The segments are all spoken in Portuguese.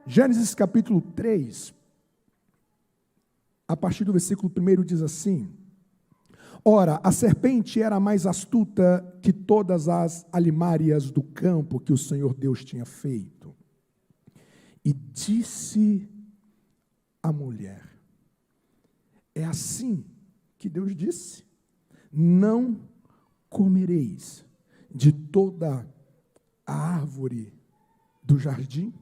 Gênesis capítulo 3, a partir do versículo 1 diz assim: Ora, a serpente era mais astuta que todas as alimárias do campo que o Senhor Deus tinha feito. E disse a mulher, é assim que Deus disse, não comereis de toda a árvore do jardim?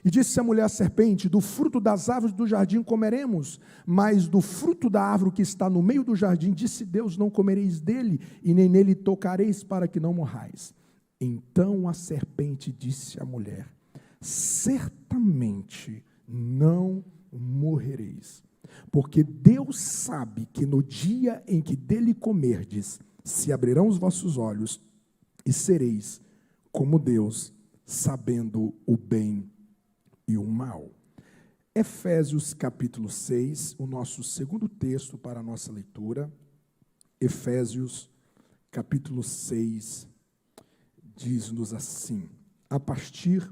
E disse a mulher à serpente, do fruto das árvores do jardim comeremos, mas do fruto da árvore que está no meio do jardim, disse Deus, não comereis dele, e nem nele tocareis, para que não morrais. Então a serpente disse à mulher, certamente não morrereis, porque Deus sabe que no dia em que dele comerdes, se abrirão os vossos olhos, e sereis como Deus, sabendo o bem e o mal. Efésios capítulo 6, o nosso segundo texto para a nossa leitura. Efésios capítulo 6, diz-nos assim, a partir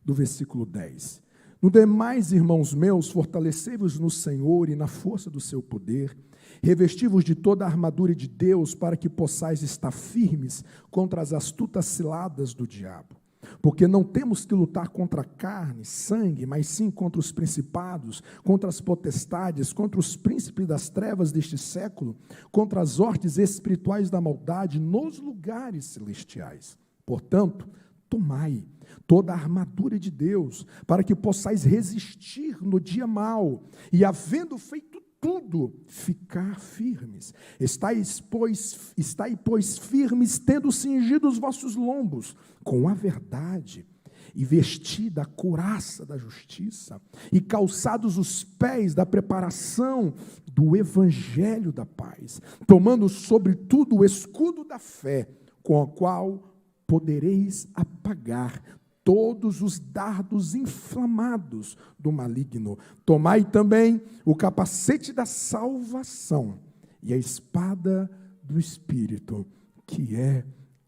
do versículo 10. No demais, irmãos meus, fortalecei-vos no Senhor e na força do seu poder, revesti-vos de toda a armadura de Deus, para que possais estar firmes contra as astutas ciladas do diabo. Porque não temos que lutar contra carne, sangue, mas sim contra os principados, contra as potestades, contra os príncipes das trevas deste século, contra as hostes espirituais da maldade nos lugares celestiais. Portanto, tomai toda a armadura de Deus, para que possais resistir no dia mau, e havendo feito tudo, ficar firmes. Estai, pois, firmes, tendo cingido os vossos lombos com a verdade, e vestida a couraça da justiça, e calçados os pés da preparação do evangelho da paz, tomando sobretudo o escudo da fé, com o qual podereis apagar todos os dardos inflamados do maligno. Tomai também o capacete da salvação e a espada do Espírito, que é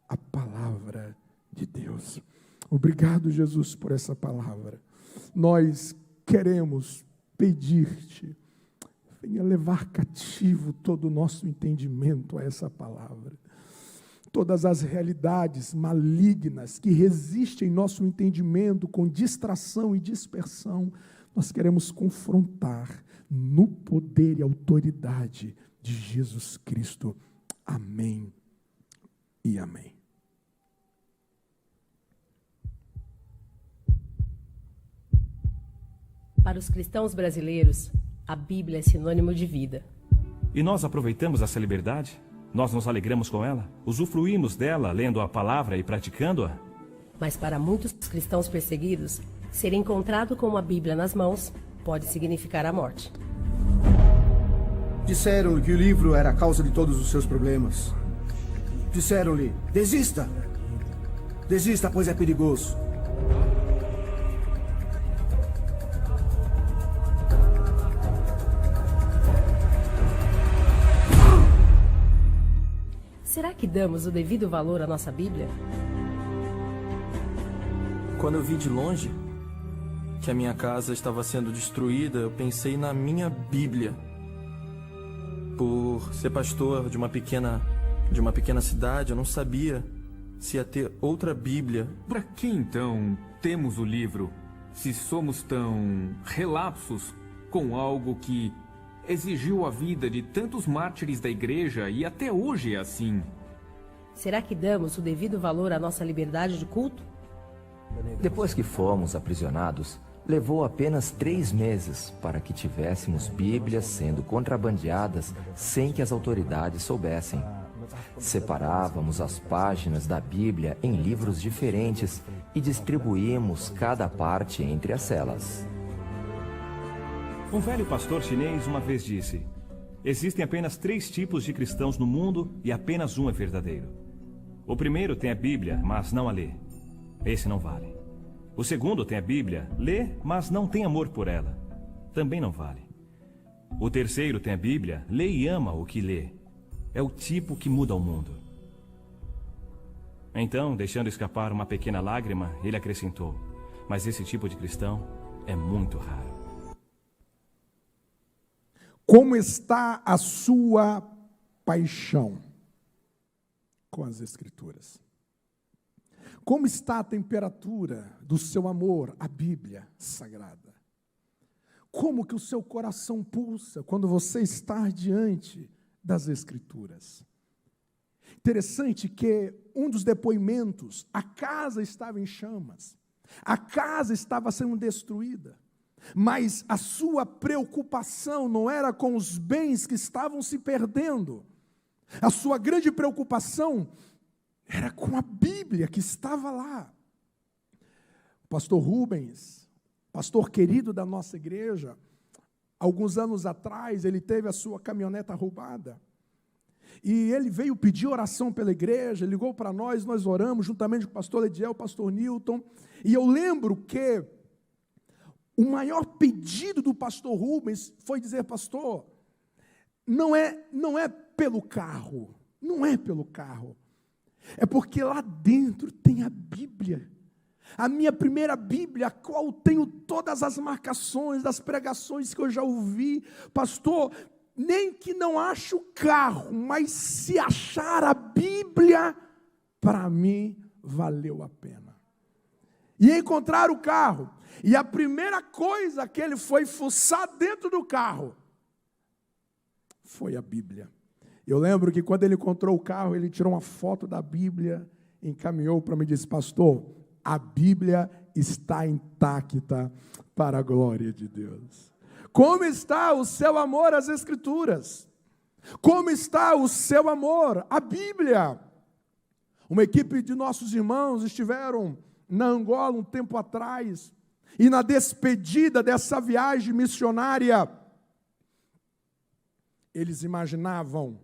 a palavra de Deus. Obrigado, Jesus, por essa palavra. Nós queremos pedir-te, venha levar cativo todo o nosso entendimento a essa palavra. Todas as realidades malignas que resistem em nosso entendimento com distração e dispersão, nós queremos confrontar no poder e autoridade de Jesus Cristo. Amém e amém. Para os cristãos brasileiros, a Bíblia é sinônimo de vida. E nós aproveitamos essa liberdade? Nós nos alegramos com ela? Usufruímos dela, lendo a palavra e praticando-a? Mas para muitos cristãos perseguidos, ser encontrado com uma Bíblia nas mãos pode significar a morte. Disseram-lhe que o livro era a causa de todos os seus problemas. Disseram-lhe, desista! Desista, pois é perigoso. Será que damos o devido valor à nossa Bíblia? Quando eu vi de longe que a minha casa estava sendo destruída, eu pensei na minha Bíblia. Por ser pastor de uma pequena cidade, eu não sabia se ia ter outra Bíblia. Para que então temos o livro, se somos tão relapsos com algo que exigiu a vida de tantos mártires da igreja e até hoje é assim? Será que damos o devido valor à nossa liberdade de culto? Depois que fomos aprisionados, levou apenas 3 meses para que tivéssemos Bíblias sendo contrabandeadas sem que as autoridades soubessem. Separávamos as páginas da Bíblia em livros diferentes e distribuímos cada parte entre as celas. Um velho pastor chinês uma vez disse: existem apenas 3 tipos de cristãos no mundo e apenas um é verdadeiro. O primeiro tem a Bíblia, mas não a lê. Esse não vale. O segundo tem a Bíblia, lê, mas não tem amor por ela. Também não vale. O terceiro tem a Bíblia, lê e ama o que lê. É o tipo que muda o mundo. Então, deixando escapar uma pequena lágrima, ele acrescentou: Mas esse tipo de cristão é muito raro. Como está a sua paixão com as Escrituras? Como está a temperatura do seu amor à Bíblia Sagrada? Como que o seu coração pulsa quando você está diante das Escrituras? Interessante que um dos depoimentos, a casa estava em chamas, a casa estava sendo destruída, mas a sua preocupação não era com os bens que estavam se perdendo. A sua grande preocupação era com a Bíblia que estava lá. O pastor Rubens, pastor querido da nossa igreja, alguns anos atrás, ele teve a sua caminhoneta roubada. E ele veio pedir oração pela igreja, ligou para nós oramos juntamente com o pastor Ediel, o pastor Newton. E eu lembro que o maior pedido do pastor Rubens foi dizer: pastor, não é pelo carro, não é pelo carro, é porque lá dentro tem a Bíblia, a minha primeira Bíblia, a qual tenho todas as marcações das pregações que eu já ouvi. Pastor, nem que não ache o carro, mas se achar a Bíblia, para mim valeu a pena. E encontrar o carro, e a primeira coisa que ele foi fuçar dentro do carro foi a Bíblia. Eu lembro que quando ele encontrou o carro, ele tirou uma foto da Bíblia, encaminhou para mim e disse: pastor, a Bíblia está intacta para a glória de Deus. Como está o seu amor às Escrituras? Como está o seu amor à Bíblia? Uma equipe de nossos irmãos estiveram na Angola um tempo atrás, e na despedida dessa viagem missionária, eles imaginavam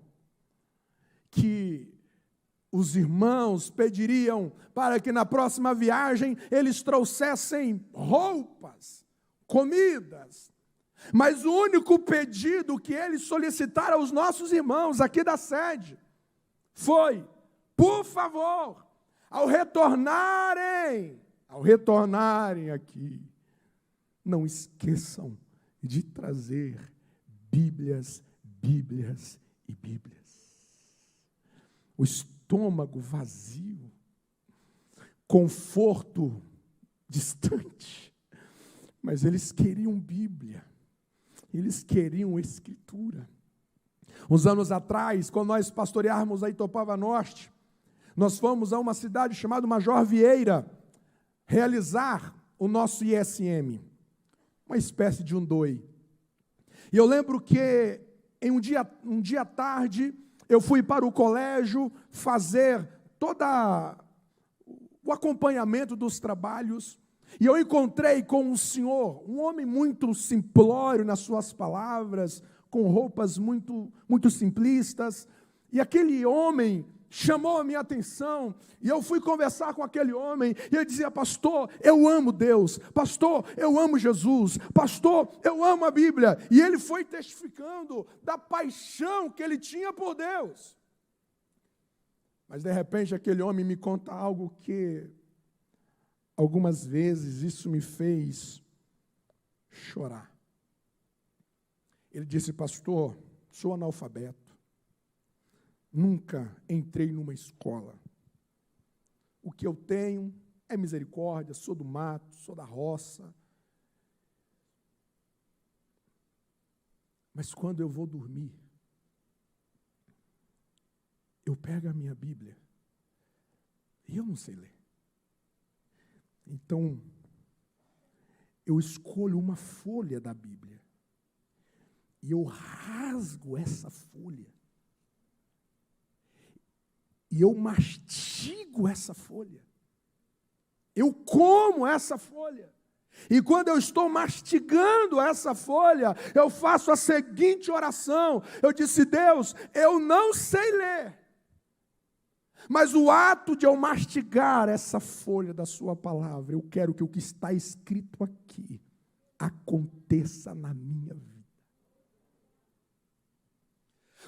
que os irmãos pediriam para que na próxima viagem eles trouxessem roupas, comidas. Mas o único pedido que eles solicitaram aos nossos irmãos aqui da sede foi: por favor, ao retornarem aqui, não esqueçam de trazer Bíblias e Bíblias. O estômago vazio, conforto distante, mas eles queriam Bíblia, eles queriam Escritura. Uns anos atrás, quando nós pastoreávamos a Itopava Norte, nós fomos a uma cidade chamada Major Vieira realizar o nosso ISM, uma espécie de um DOI. E eu lembro que em um dia à tarde, eu fui para o colégio fazer todo o acompanhamento dos trabalhos, e eu encontrei com um senhor, um homem muito simplório nas suas palavras, com roupas muito simplistas, e aquele homem chamou a minha atenção, e eu fui conversar com aquele homem, e ele dizia: pastor, eu amo Deus, pastor, eu amo Jesus, pastor, eu amo a Bíblia. E ele foi testificando da paixão que ele tinha por Deus. Mas de repente aquele homem me conta algo que algumas vezes isso me fez chorar. Ele disse: pastor, sou analfabeto, nunca entrei numa escola. O que eu tenho é misericórdia, sou do mato, sou da roça. Mas quando eu vou dormir, eu pego a minha Bíblia e eu não sei ler. Então, eu escolho uma folha da Bíblia e eu rasgo essa folha. E eu mastigo essa folha. Eu como essa folha. E quando eu estou mastigando essa folha, eu faço a seguinte oração. Eu disse: Deus, eu não sei ler, mas o ato de eu mastigar essa folha da sua palavra, eu quero que o que está escrito aqui aconteça na minha vida.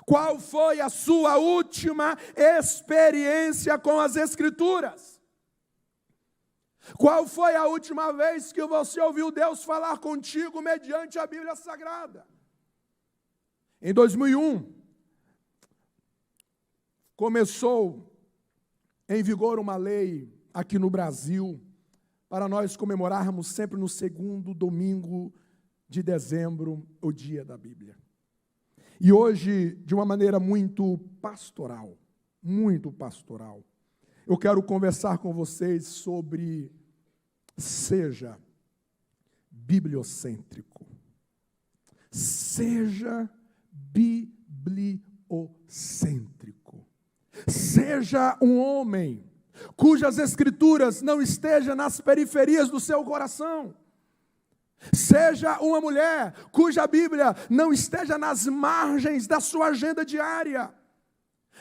Qual foi a sua última experiência com as Escrituras? Qual foi a última vez que você ouviu Deus falar contigo mediante a Bíblia Sagrada? Em 2001, começou em vigor uma lei aqui no Brasil para nós comemorarmos sempre no segundo domingo de dezembro o dia da Bíblia. E hoje, de uma maneira muito pastoral, eu quero conversar com vocês sobre seja bibliocêntrico. Seja bibliocêntrico. Seja um homem cujas escrituras não estejam nas periferias do seu coração. Seja uma mulher cuja Bíblia não esteja nas margens da sua agenda diária.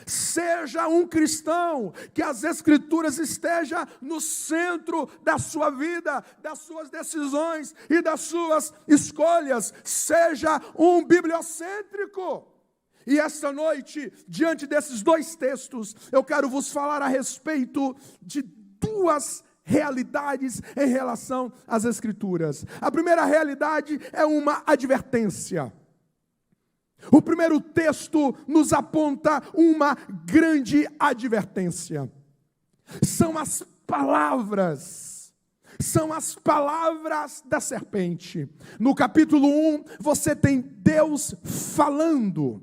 Seja um cristão que as escrituras estejam no centro da sua vida, das suas decisões e das suas escolhas. Seja um bibliocêntrico. E esta noite, diante desses dois textos, eu quero vos falar a respeito de duas realidades em relação às Escrituras. A primeira realidade é uma advertência. O primeiro texto nos aponta uma grande advertência. São as palavras da serpente. No capítulo 1, você tem Deus falando.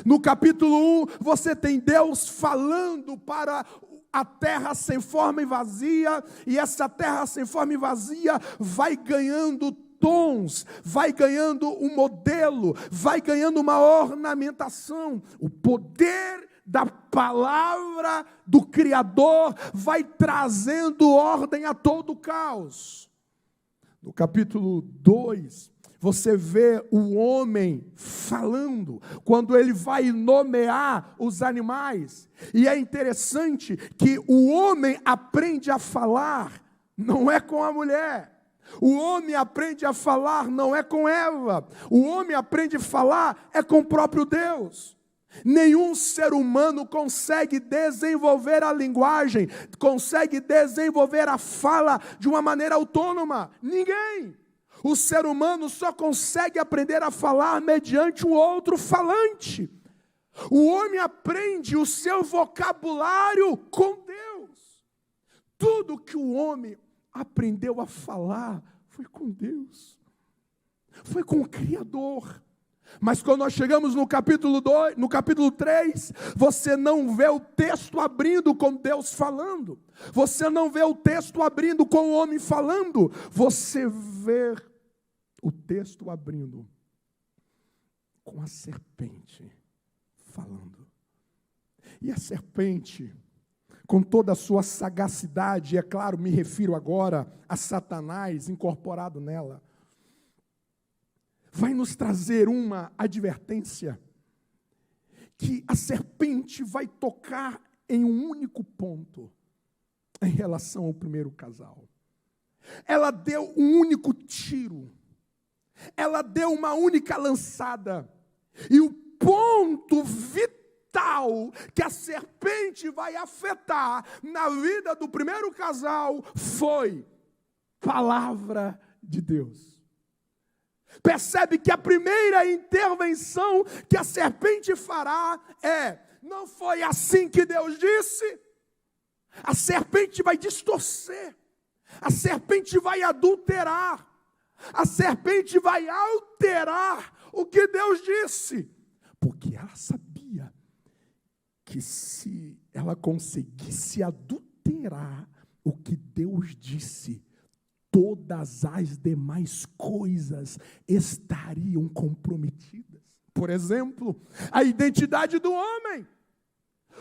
No capítulo 1, você tem Deus falando para a terra sem forma e vazia, e essa terra sem forma e vazia vai ganhando tons, vai ganhando um modelo, vai ganhando uma ornamentação. O poder da palavra do Criador vai trazendo ordem a todo o caos. No capítulo 2, você vê o homem falando, quando ele vai nomear os animais. E é interessante que o homem aprende a falar, não é com a mulher. O homem aprende a falar, não é com Eva. O homem aprende a falar, é com o próprio Deus. Nenhum ser humano consegue desenvolver a linguagem, consegue desenvolver a fala de uma maneira autônoma. Ninguém. O ser humano só consegue aprender a falar mediante um outro falante. O homem aprende o seu vocabulário com Deus. Tudo que o homem aprendeu a falar foi com Deus. Foi com o Criador. Mas quando nós chegamos no capítulo 2, no capítulo 3, você não vê o texto abrindo com Deus falando. Você não vê o texto abrindo com o homem falando. Você vê o texto abrindo com a serpente falando. E a serpente, com toda a sua sagacidade, é claro, me refiro agora a Satanás incorporado nela, vai nos trazer uma advertência que a serpente vai tocar em um único ponto em relação ao primeiro casal. Ela deu um único tiro. Ela deu uma única lançada. E o ponto vital que a serpente vai afetar na vida do primeiro casal foi palavra de Deus. Percebe que a primeira intervenção que a serpente fará não foi assim que Deus disse. A serpente vai distorcer. A serpente vai adulterar. A serpente vai alterar o que Deus disse. Porque ela sabia que se ela conseguisse adulterar o que Deus disse, todas as demais coisas estariam comprometidas. Por exemplo, a identidade do homem.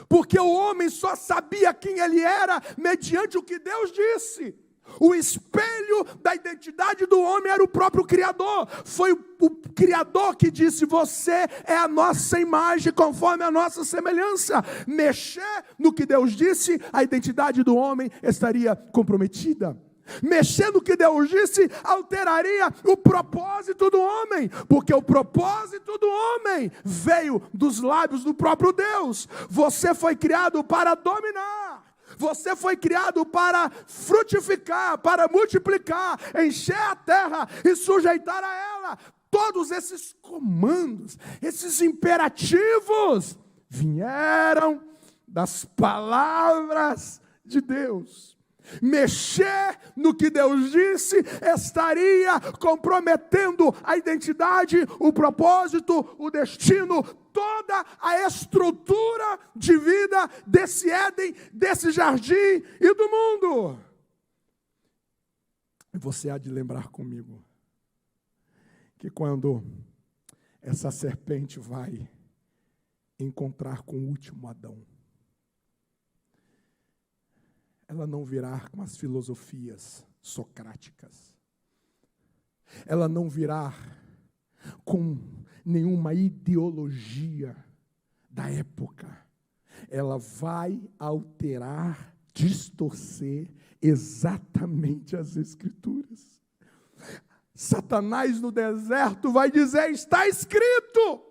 Porque o homem só sabia quem ele era mediante o que Deus disse. O espelho da identidade do homem era o próprio Criador. Foi o Criador que disse: você é a nossa imagem conforme a nossa semelhança. Mexer no que Deus disse, a identidade do homem estaria comprometida. Mexer no que Deus disse alteraria o propósito do homem, porque o propósito do homem veio dos lábios do próprio Deus. Você foi criado para dominar. Você foi criado para frutificar, para multiplicar, encher a terra e sujeitar a ela. Todos esses comandos, esses imperativos, vieram das palavras de Deus. Mexer no que Deus disse estaria comprometendo a identidade, o propósito, o destino, toda a estrutura de vida desse Éden, desse jardim e do mundo. E você há de lembrar comigo que quando essa serpente vai encontrar com o último Adão, ela não virá com as filosofias socráticas. Ela não virá com nenhuma ideologia da época. Ela vai alterar, distorcer exatamente as Escrituras. Satanás no deserto vai dizer: está escrito.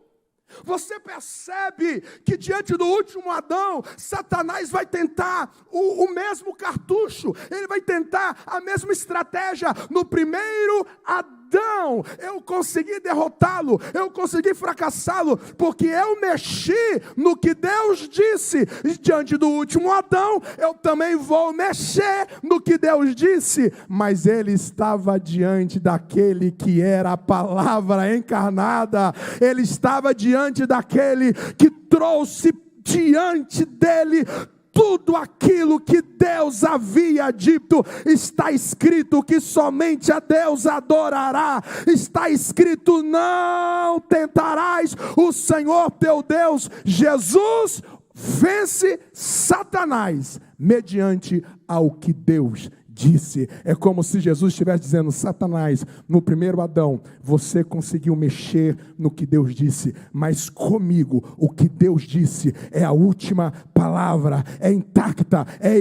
Você percebe que diante do último Adão, Satanás vai tentar o mesmo cartucho, ele vai tentar a mesma estratégia. No primeiro Adão, eu consegui derrotá-lo, eu consegui fracassá-lo, porque eu mexi no que Deus disse. E diante do último Adão, eu também vou mexer no que Deus disse. Mas ele estava diante daquele que era a palavra encarnada, ele estava diante daquele que trouxe diante dele tudo aquilo que Deus havia dito. Está escrito que somente a Deus adorará. Está escrito: não tentarás o Senhor teu Deus. Jesus vence Satanás mediante ao que Deus disse. É como se Jesus estivesse dizendo: Satanás, no primeiro Adão, você conseguiu mexer no que Deus disse, mas comigo, o que Deus disse é a última palavra, é intacta, é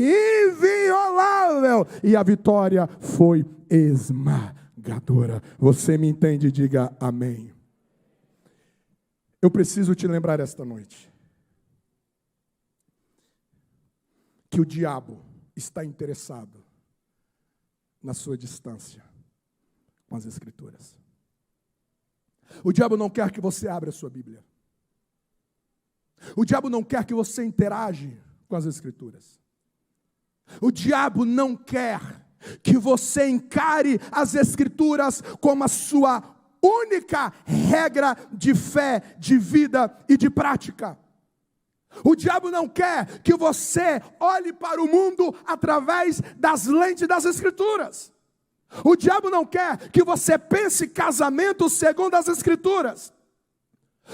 inviolável, e a vitória foi esmagadora. Você me entende? Diga amém. Eu preciso te lembrar esta noite que o diabo está interessado na sua distância com as Escrituras. O diabo não quer que você abra a sua Bíblia. O diabo não quer que você interage com as Escrituras. O diabo não quer que você encare as Escrituras como a sua única regra de fé, de vida e de prática. O diabo não quer que você olhe para o mundo através das lentes das Escrituras. O diabo não quer que você pense casamento segundo as Escrituras.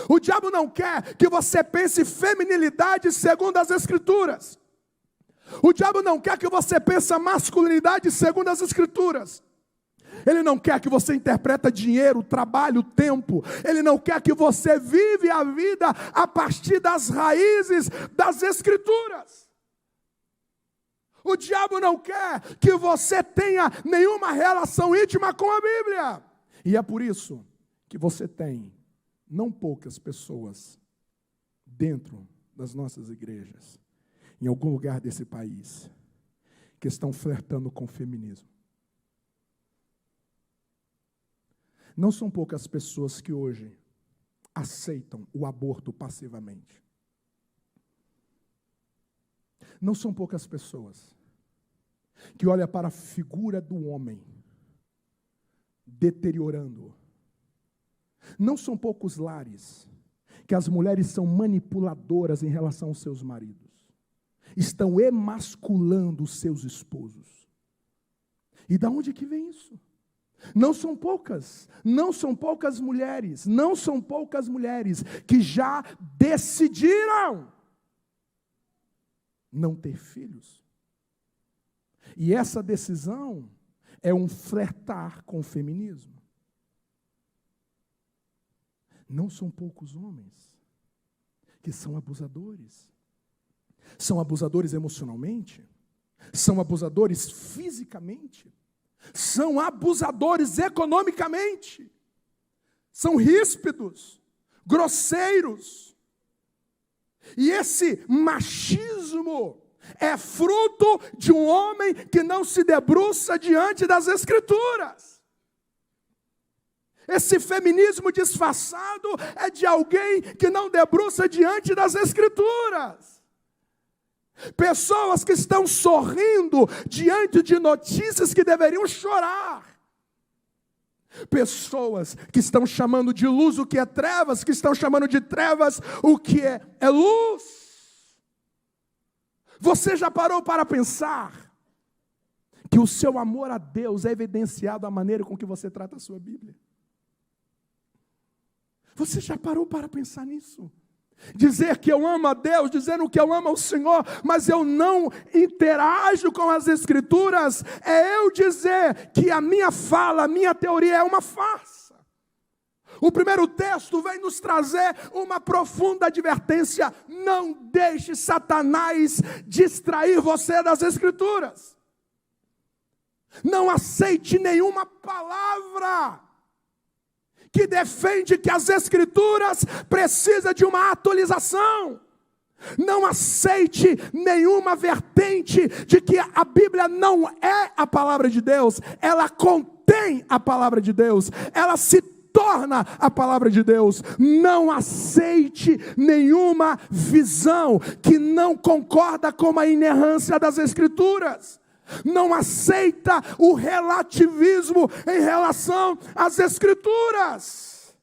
O diabo não quer que você pense feminilidade segundo as Escrituras. O diabo não quer que você pense masculinidade segundo as Escrituras. Ele não quer que você interprete dinheiro, trabalho, tempo. Ele não quer que você vive a vida a partir das raízes das Escrituras. O diabo não quer que você tenha nenhuma relação íntima com a Bíblia. E é por isso que você tem não poucas pessoas dentro das nossas igrejas, em algum lugar desse país, que estão flertando com o feminismo. Não são poucas pessoas que hoje aceitam o aborto passivamente. Não são poucas pessoas que olham para a figura do homem, deteriorando-o. Não são poucos lares que as mulheres são manipuladoras em relação aos seus maridos. Estão emasculando os seus esposos. E da onde que vem isso? Não são poucas mulheres, não são poucas mulheres que já decidiram não ter filhos. E essa decisão é um flertar com o feminismo. Não são poucos homens que são abusadores. São abusadores emocionalmente, são abusadores fisicamente, são abusadores economicamente, são ríspidos, grosseiros. E esse machismo É fruto de um homem que não se debruça diante das Escrituras. Esse feminismo disfarçado é de alguém que não debruça diante das Escrituras. Pessoas que estão sorrindo diante de notícias que deveriam chorar. Pessoas que estão chamando de luz o que é trevas, que estão chamando de trevas o que é luz. Você já parou para pensar que o seu amor a Deus é evidenciado da maneira com que você trata a sua Bíblia? Você já parou para pensar nisso? Dizer que eu amo a Deus, dizendo que eu amo ao Senhor, mas eu não interajo com as Escrituras, é eu dizer que a minha fala, a minha teoria é uma farsa. O primeiro texto vem nos trazer uma profunda advertência: não deixe Satanás distrair você das Escrituras. Não aceite nenhuma palavra que defende que as Escrituras precisam de uma atualização. Não aceite nenhuma vertente de que a Bíblia não é a palavra de Deus. Ela contém a palavra de Deus. Ela se torna a palavra de Deus. Não aceite nenhuma visão que não concorda com a inerrância das Escrituras. Não aceita o relativismo em relação às Escrituras.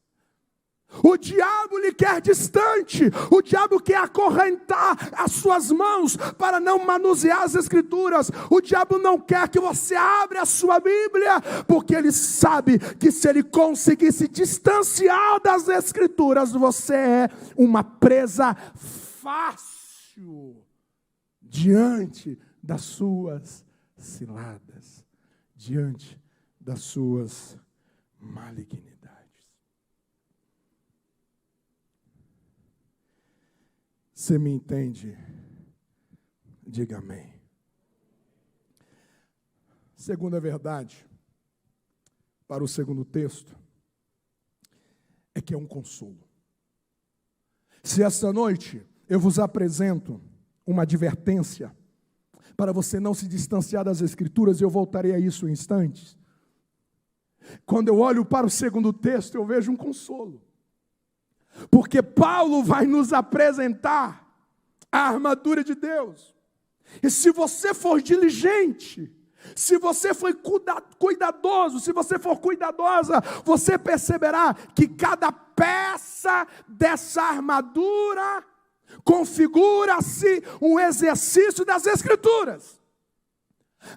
O diabo lhe quer distante. O diabo quer acorrentar as suas mãos para não manusear as Escrituras. O diabo não quer que você abra a sua Bíblia, porque ele sabe que se ele conseguir se distanciar das Escrituras, você é uma presa fácil diante das suas ciladas, diante das suas malignidades. Você me entende? Diga amém. Segunda verdade, para o segundo texto, é que é um consolo. Se esta noite eu vos apresento uma advertência para você não se distanciar das Escrituras, eu voltarei a isso em instantes. Quando eu olho para o segundo texto, eu vejo um consolo. Porque Paulo vai nos apresentar a armadura de Deus. E se você for diligente, se você for cuidadoso, se você for cuidadosa, você perceberá que cada peça dessa armadura configura-se um exercício das Escrituras.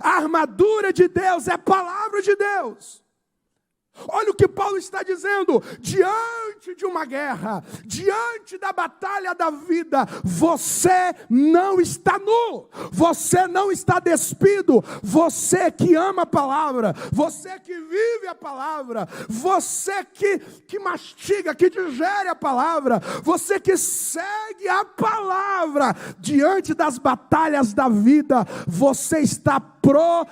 A armadura de Deus é a palavra de Deus. Olha o que Paulo está dizendo: diante de uma guerra, diante da batalha da vida, você não está nu, você não está despido. Você que ama a palavra, você que vive a palavra, você que mastiga, que digere a palavra, você que segue a palavra, diante das batalhas da vida, você está protegido.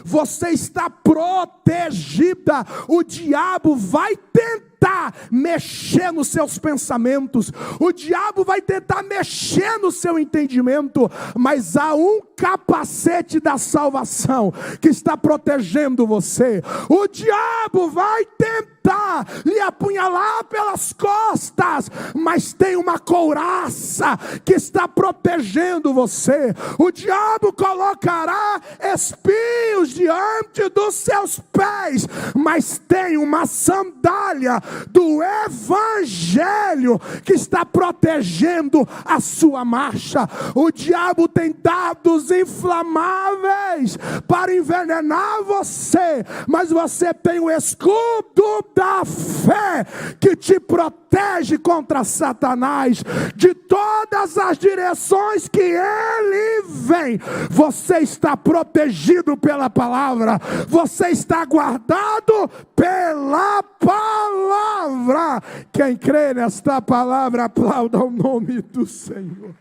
Você está protegida. O diabo vai tentar mexer nos seus pensamentos, o diabo vai tentar mexer no seu entendimento, mas há um capacete da salvação que está protegendo você. O diabo vai tentar lhe apunhalar pelas costas, mas tem uma couraça que está protegendo você. O diabo colocará espinhos diante dos seus pés, mas tem uma sandália do Evangelho que está protegendo a sua marcha. O diabo tem dados inflamáveis para envenenar você, mas você tem o escudo da fé que te protege contra Satanás de todas as direções que ele vem. Você está protegido pela palavra, você está guardado pela palavra. Quem crê nesta palavra, aplauda o nome do Senhor.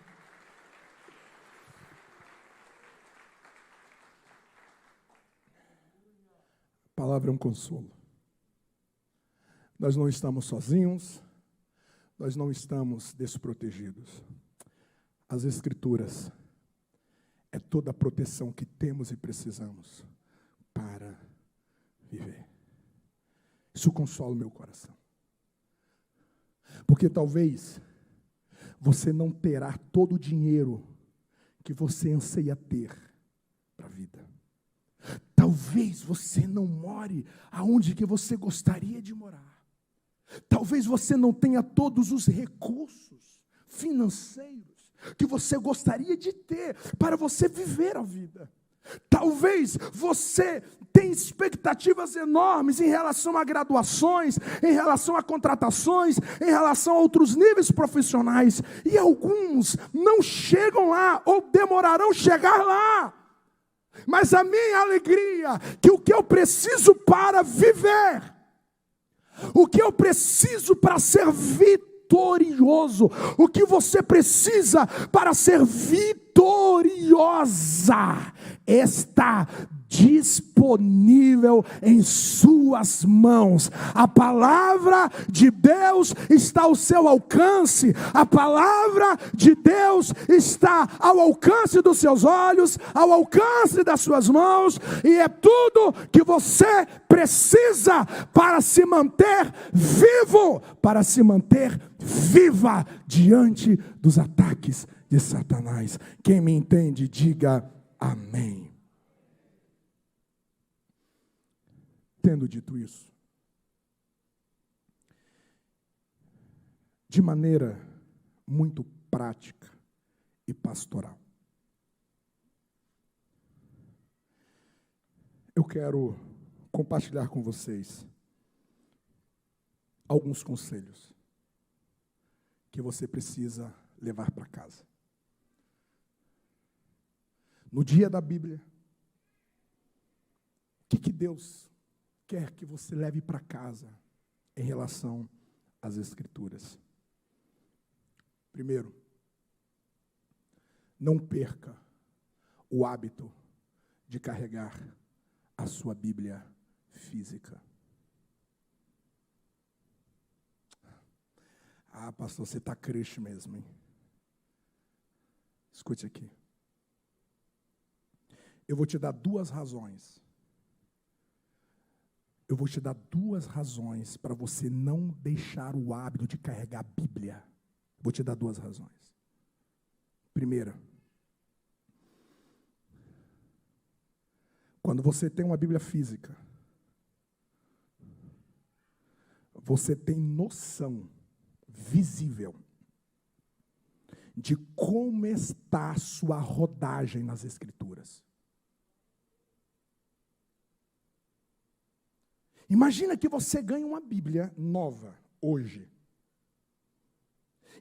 A palavra é um consolo. Nós não estamos sozinhos, nós não estamos desprotegidos. As Escrituras é toda a proteção que temos e precisamos para viver. Isso consola o meu coração. Porque talvez você não terá todo o dinheiro que você anseia ter para a vida. Talvez você não more aonde que você gostaria de morar. Talvez você não tenha todos os recursos financeiros que você gostaria de ter para você viver a vida. Talvez você tenha expectativas enormes em relação a graduações, em relação a contratações, em relação a outros níveis profissionais, e alguns não chegam lá ou demorarão chegar lá. Mas a minha alegria é que o que eu preciso para viver, o que eu preciso para ser vitorioso, o que você precisa para ser vitoriosa, está disponível em suas mãos. A palavra de Deus está ao seu alcance. A palavra de Deus está ao alcance dos seus olhos, ao alcance das suas mãos, e é tudo que você precisa para se manter vivo, para se manter viva diante dos ataques de Satanás. Quem me entende, diga amém. Tendo dito isso, de maneira muito prática e pastoral, eu quero compartilhar com vocês alguns conselhos que você precisa levar para casa. No dia da Bíblia, o que Deus quer que você leve para casa em relação às Escrituras? Primeiro, não perca o hábito de carregar a sua Bíblia física. Ah, pastor, você está crente mesmo, hein? Escute aqui. Eu vou te dar duas razões. Eu vou te dar duas razões para você não deixar o hábito de carregar a Bíblia. Vou te dar duas razões. Primeira, quando você tem uma Bíblia física, você tem noção visível de como está a sua rodagem nas Escrituras. Imagina que você ganha uma Bíblia nova hoje.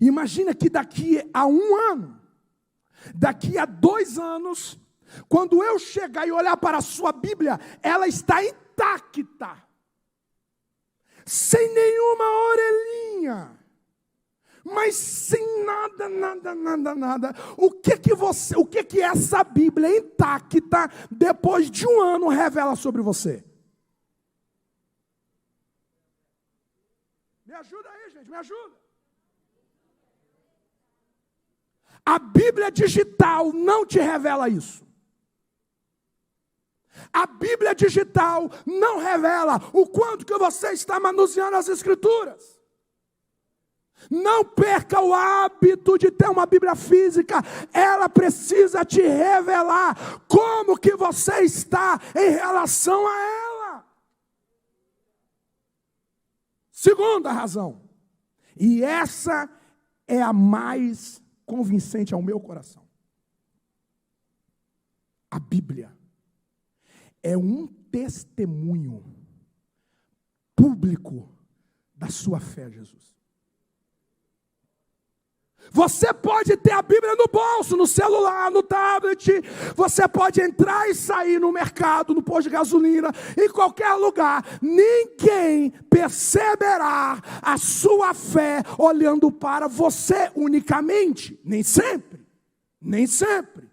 Imagina que daqui a 1 ano, daqui a 2 anos, quando eu chegar e olhar para a sua Bíblia, ela está intacta, sem nenhuma orelhinha, mas sem nada. O que essa Bíblia intacta, depois de 1 ano, revela sobre você? Me ajuda aí, gente, me ajuda. A Bíblia digital não te revela isso. A Bíblia digital não revela o quanto que você está manuseando as Escrituras. Não perca o hábito de ter uma Bíblia física. Ela precisa te revelar como que você está em relação a ela. Segunda razão, e essa é a mais convincente ao meu coração. A Bíblia é um testemunho público da sua fé a Jesus. Você pode ter a Bíblia no bolso, no celular, no tablet. Você pode entrar e sair no mercado, no posto de gasolina, em qualquer lugar. Ninguém perceberá a sua fé olhando para você unicamente. Nem sempre. Nem sempre.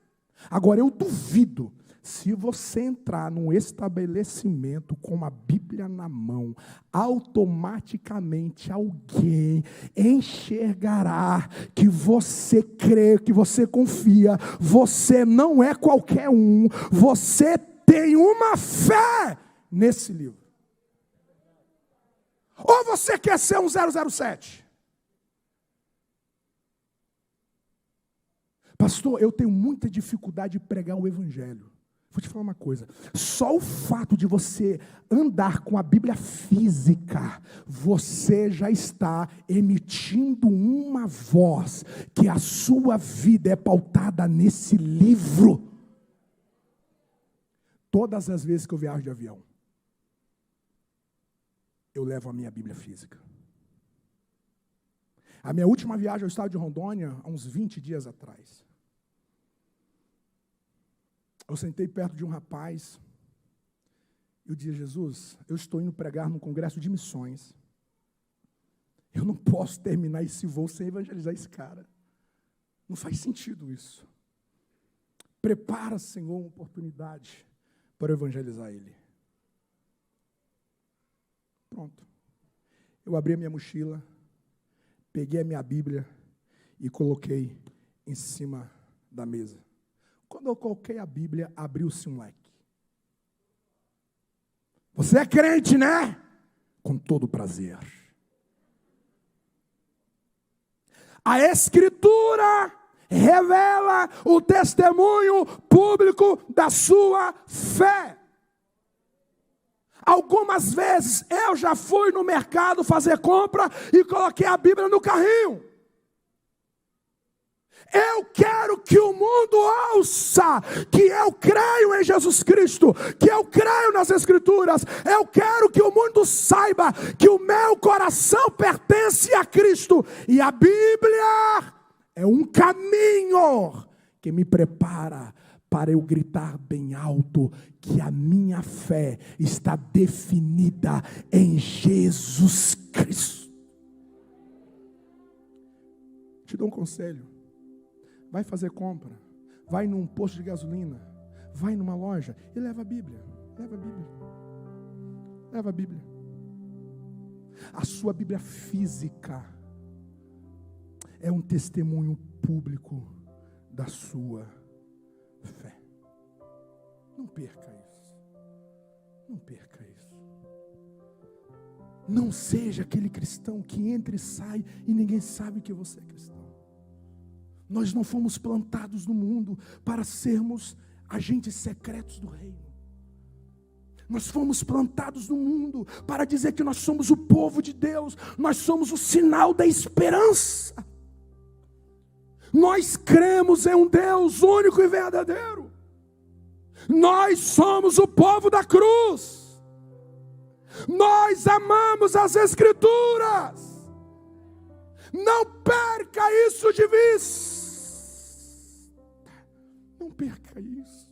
Agora, eu duvido Se você entrar num estabelecimento com a Bíblia na mão, automaticamente alguém enxergará que você crê, que você confia, você não é qualquer um, você tem uma fé nesse livro. Ou você quer ser um 007? Pastor, eu tenho muita dificuldade de pregar o Evangelho. Vou te falar uma coisa, só o fato de você andar com a Bíblia física, você já está emitindo uma voz, que a sua vida é pautada nesse livro. Todas as vezes que eu viajo de avião, eu levo a minha Bíblia física. A minha última viagem ao estado de Rondônia, há uns 20 dias atrás. Eu sentei perto de um rapaz, e eu disse: Jesus, eu estou indo pregar num congresso de missões. Eu não posso terminar esse voo sem evangelizar esse cara. Não faz sentido isso. Prepara, Senhor, uma oportunidade para evangelizar ele. Pronto. Eu abri a minha mochila, peguei a minha Bíblia e coloquei em cima da mesa. Quando eu coloquei a Bíblia, abriu-se um leque. Você é crente, né? Com todo prazer. A Escritura revela o testemunho público da sua fé. Algumas vezes eu já fui no mercado fazer compra e coloquei a Bíblia no carrinho. Eu quero que o mundo ouça que eu creio em Jesus Cristo, que eu creio nas Escrituras. Eu quero que o mundo saiba que o meu coração pertence a Cristo. E a Bíblia é um caminho que me prepara para eu gritar bem alto que a minha fé está definida em Jesus Cristo. Te dou um conselho. Vai fazer compra, vai num posto de gasolina, vai numa loja e leva a Bíblia. Leva a Bíblia. Leva a Bíblia. A sua Bíblia física é um testemunho público da sua fé. Não perca isso. Não perca isso. Não seja aquele cristão que entra e sai e ninguém sabe que você é cristão. Nós não fomos plantados no mundo para sermos agentes secretos do reino. Nós fomos plantados no mundo para dizer que nós somos o povo de Deus. Nós somos o sinal da esperança. Nós cremos em um Deus único e verdadeiro. Nós somos o povo da cruz. Nós amamos as Escrituras. Não perca isso de vista. Não perca isso.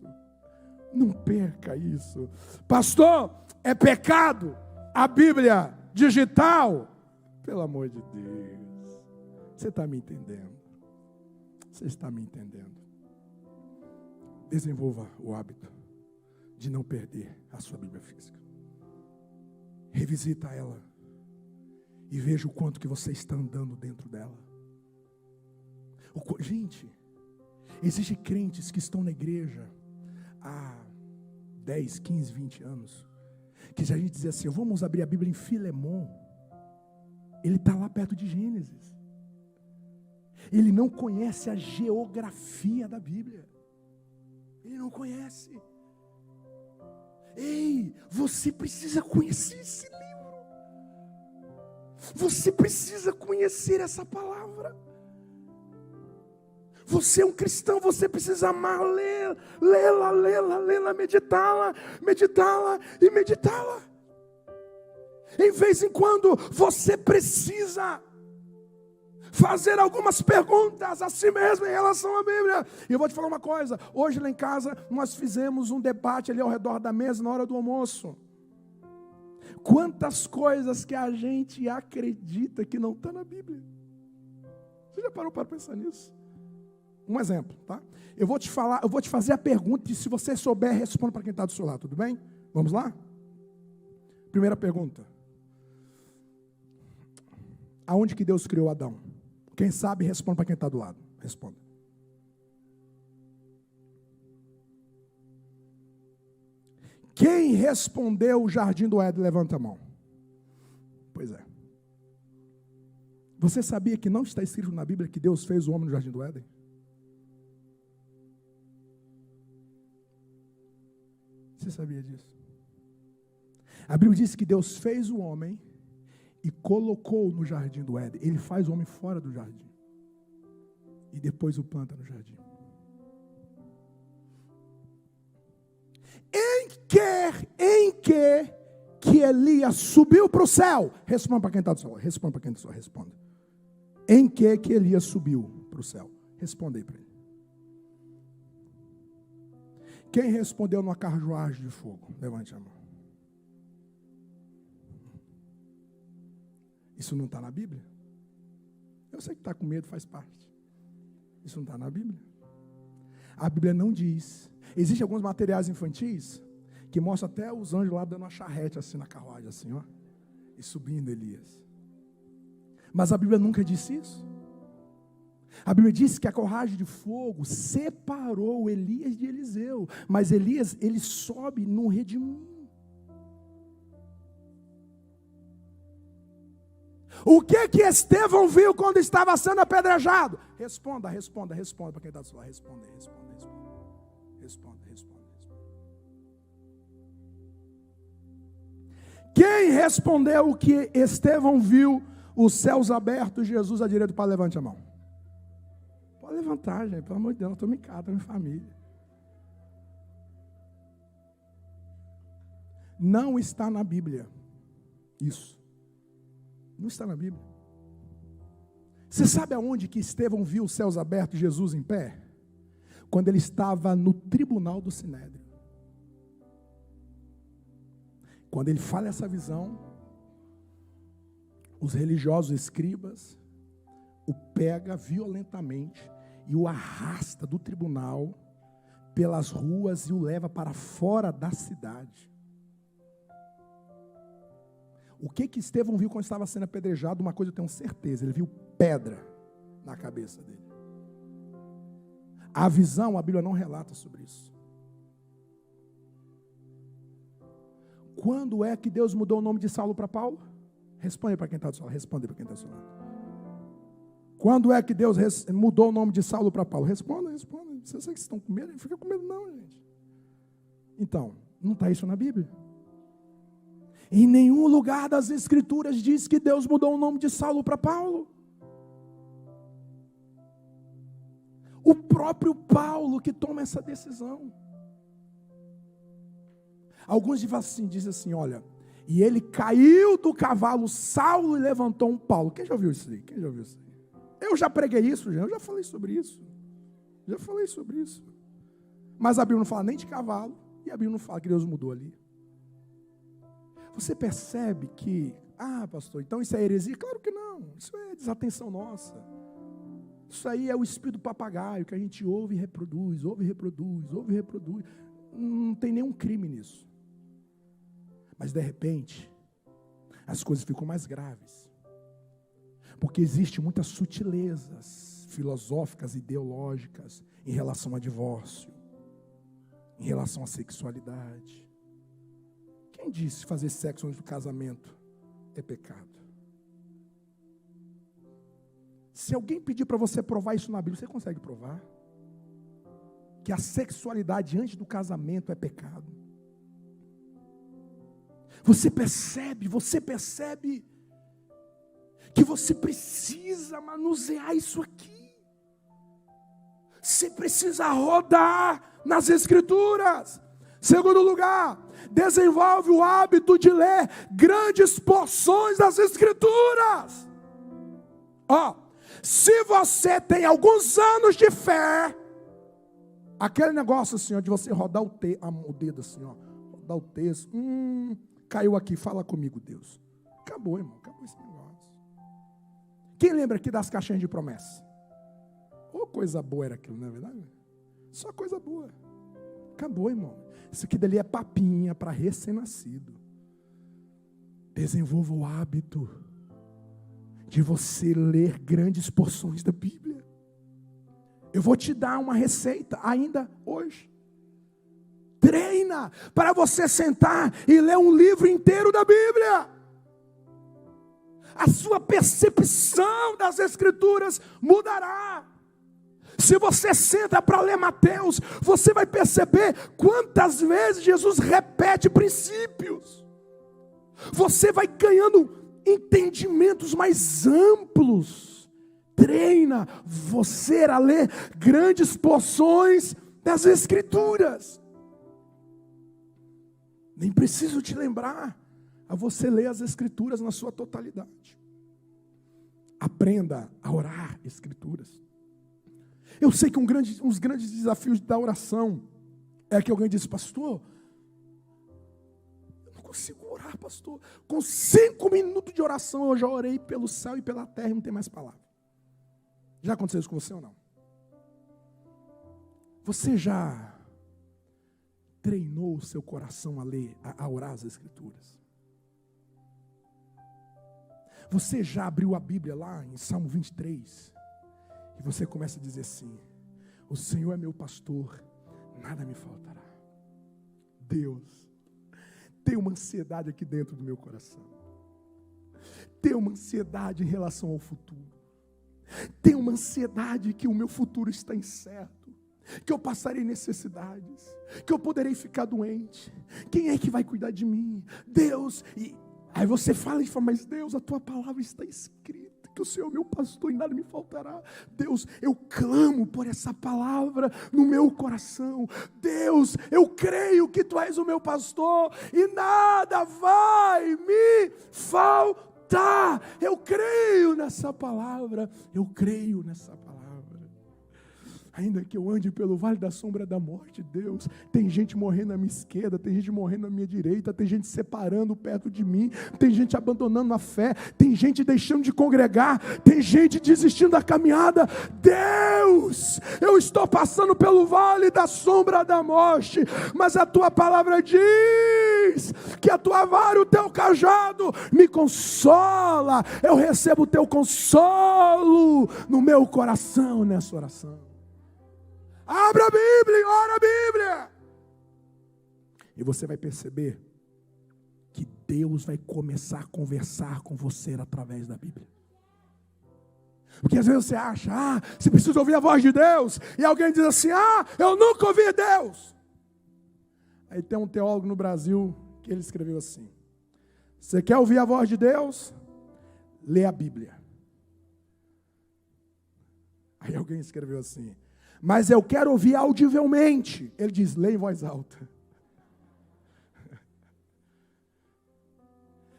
Não perca isso. Pastor, é pecado a Bíblia digital? Pelo amor de Deus. Você está me entendendo? Você está me entendendo? Desenvolva o hábito de não perder a sua Bíblia física. Revisita ela e veja o quanto que você está andando dentro dela. Gente, existem crentes que estão na igreja há 10, 15, 20 anos, que se a gente dizer assim, vamos abrir a Bíblia em Filemon, ele está lá perto de Gênesis. Ele não conhece a geografia da Bíblia. Ele não conhece. Ei, você precisa conhecer esse livro. Você precisa conhecer essa palavra. Você é um cristão, você precisa amar, lê-la, meditá-la e meditá-la. Em vez em quando você precisa fazer algumas perguntas a si mesmo em relação à Bíblia. E eu vou te falar uma coisa, hoje lá em casa nós fizemos um debate ali ao redor da mesa na hora do almoço. Quantas coisas que a gente acredita que não está na Bíblia. Você já parou para pensar nisso? Um exemplo, tá? Eu vou te fazer a pergunta e se você souber, responda para quem está do seu lado, tudo bem? Vamos lá? Primeira pergunta. Aonde que Deus criou Adão? Quem sabe, responda para quem está do lado. Responda. Quem respondeu o jardim do Éden, levanta a mão. Pois é. Você sabia que não está escrito na Bíblia que Deus fez o homem no jardim do Éden? Você sabia disso? A Bíblia diz que Deus fez o homem e colocou no jardim do Éden. Ele faz o homem fora do jardim. E depois o planta no jardim. Em que Elias subiu para o céu? Responda para quem está do céu. Responda para quem está do céu. Responda. Em que Elias subiu para o céu? Responda aí para ele. Quem respondeu numa carruagem de fogo? Levante a mão. Isso não está na Bíblia? Eu sei que está com medo, faz parte. Isso não está na Bíblia? A Bíblia não diz. Existem alguns materiais infantis que mostram até os anjos lá dando uma charrete assim na carruagem, assim, ó, e subindo Elias. Mas a Bíblia nunca disse isso. A Bíblia diz que a carruagem de fogo separou Elias de Eliseu. Mas Elias, ele sobe num redemoinho. O que Estevão viu quando estava sendo apedrejado? Responda para quem está do seu lado. Responda. Quem respondeu o que Estevão viu, os céus abertos, Jesus à direita do Pai? Levante a mão. Pode levantar, gente, pelo amor de Deus, eu estou em casa, estou em família. Não está na Bíblia. Isso. Não está na Bíblia. Você sabe aonde que Estevão viu os céus abertos e Jesus em pé? Quando ele estava no tribunal do Sinédrio. Quando ele fala essa visão, os religiosos escribas o pega violentamente e o arrasta do tribunal pelas ruas e o leva para fora da cidade. O que Estevão viu quando estava sendo apedrejado? Uma coisa eu tenho certeza, ele viu pedra na cabeça dele. A visão, a Bíblia não relata sobre isso. Quando é que Deus mudou o nome de Saulo para Paulo? Responde para quem está do seu lado. Responde para quem está do seu lado. Quando é que Deus mudou o nome de Saulo para Paulo? Responda. Vocês que estão com medo? Não fica com medo não, gente. Então, não está isso na Bíblia? Em nenhum lugar das Escrituras diz que Deus mudou o nome de Saulo para Paulo. O próprio Paulo que toma essa decisão. Alguns dizem assim, olha, e ele caiu do cavalo Saulo e levantou um Paulo. Quem já ouviu isso aí? Eu já preguei isso, eu já falei sobre isso. Mas a Bíblia não fala nem de cavalo, e a Bíblia não fala que Deus mudou ali. Você percebe que, pastor, então isso é heresia? Claro que não, isso é desatenção nossa. Isso aí é o espírito do papagaio, que a gente ouve e reproduz. Não tem nenhum crime nisso. Mas de repente, as coisas ficam mais graves. Porque existem muitas sutilezas filosóficas, ideológicas, em relação a divórcio, em relação à sexualidade. Quem disse que fazer sexo antes do casamento é pecado? Se alguém pedir para você provar isso na Bíblia, você consegue provar? Que a sexualidade antes do casamento é pecado. Você percebe que você precisa manusear isso aqui. Você precisa rodar nas Escrituras. Segundo lugar, desenvolve o hábito de ler grandes porções das Escrituras. Se você tem alguns anos de fé, aquele negócio assim, de você rodar o dedo assim, rodar o texto, caiu aqui, fala comigo, Deus. Acabou, irmão, acabou esse negócio. Quem lembra aqui das caixinhas de promessa? coisa boa era aquilo, não é verdade? Só coisa boa. Acabou, irmão. Isso aqui dali é papinha para recém-nascido. Desenvolva o hábito de você ler grandes porções da Bíblia. Eu vou te dar uma receita ainda hoje. Treina para você sentar e ler um livro inteiro da Bíblia. A sua percepção das Escrituras mudará. Se você senta para ler Mateus, você vai perceber quantas vezes Jesus repete princípios. Você vai ganhando entendimentos mais amplos. Treina você a ler grandes porções das Escrituras. Nem preciso te lembrar a você ler as Escrituras na sua totalidade. Aprenda a orar Escrituras. Eu sei que um dos grandes desafios da oração é que alguém diz, pastor, eu não consigo orar, pastor. Com 5 minutos de oração eu já orei pelo céu e pela terra e não tem mais palavra. Já aconteceu isso com você ou não? Você já treinou o seu coração a ler, a orar as Escrituras? Você já abriu a Bíblia lá em Salmo 23? E você começa a dizer assim, o Senhor é meu pastor, nada me faltará. Deus, tem uma ansiedade aqui dentro do meu coração. Tem uma ansiedade em relação ao futuro. Tem uma ansiedade que o meu futuro está incerto. Que eu passarei necessidades. Que eu poderei ficar doente. Quem é que vai cuidar de mim? Deus. E aí você fala e fala, mas Deus, a tua palavra está escrita. Que o Senhor é meu pastor e nada me faltará. Deus, eu clamo por essa palavra no meu coração. Deus, eu creio que tu és o meu pastor e nada vai me faltar. Eu creio nessa palavra. Eu creio nessa palavra. Ainda que eu ande pelo vale da sombra da morte, Deus, tem gente morrendo à minha esquerda, tem gente morrendo à minha direita, tem gente separando perto de mim, tem gente abandonando a fé, tem gente deixando de congregar, tem gente desistindo da caminhada. Deus, eu estou passando pelo vale da sombra da morte, mas a tua palavra diz que a tua vara e o teu cajado me consola. Eu recebo o teu consolo no meu coração nessa oração. Abra a Bíblia e ora a Bíblia. E você vai perceber que Deus vai começar a conversar com você através da Bíblia. Porque às vezes você acha, você precisa ouvir a voz de Deus. E alguém diz assim, eu nunca ouvi Deus. Aí tem um teólogo no Brasil que ele escreveu assim, você quer ouvir a voz de Deus? Lê a Bíblia. Aí alguém escreveu assim, mas eu quero ouvir audivelmente. Ele diz, lê em voz alta.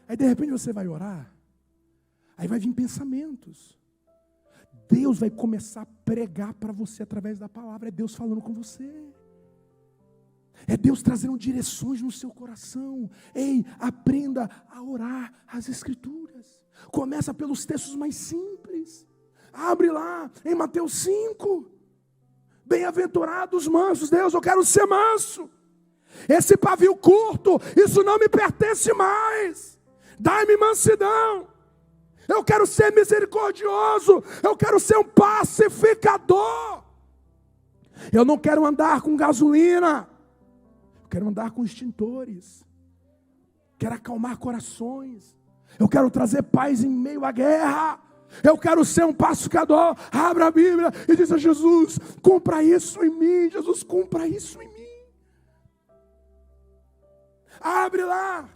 Aí de repente você vai orar, aí vai vir pensamentos. Deus vai começar a pregar para você através da palavra. É Deus falando com você. É Deus trazendo direções no seu coração. Ei, aprenda a orar as Escrituras. Começa pelos textos mais simples. Abre lá em Mateus 5. Bem-aventurados mansos. Deus, eu quero ser manso. Esse pavio curto, isso não me pertence mais. Dai-me mansidão. Eu quero ser misericordioso. Eu quero ser um pacificador. Eu não quero andar com gasolina. Eu quero andar com extintores. Quero acalmar corações. Eu quero trazer paz em meio à guerra. Eu quero ser um pacificador. Abra a Bíblia e diz a Jesus, cumpra isso em mim. Jesus, cumpra isso em mim. Abre lá.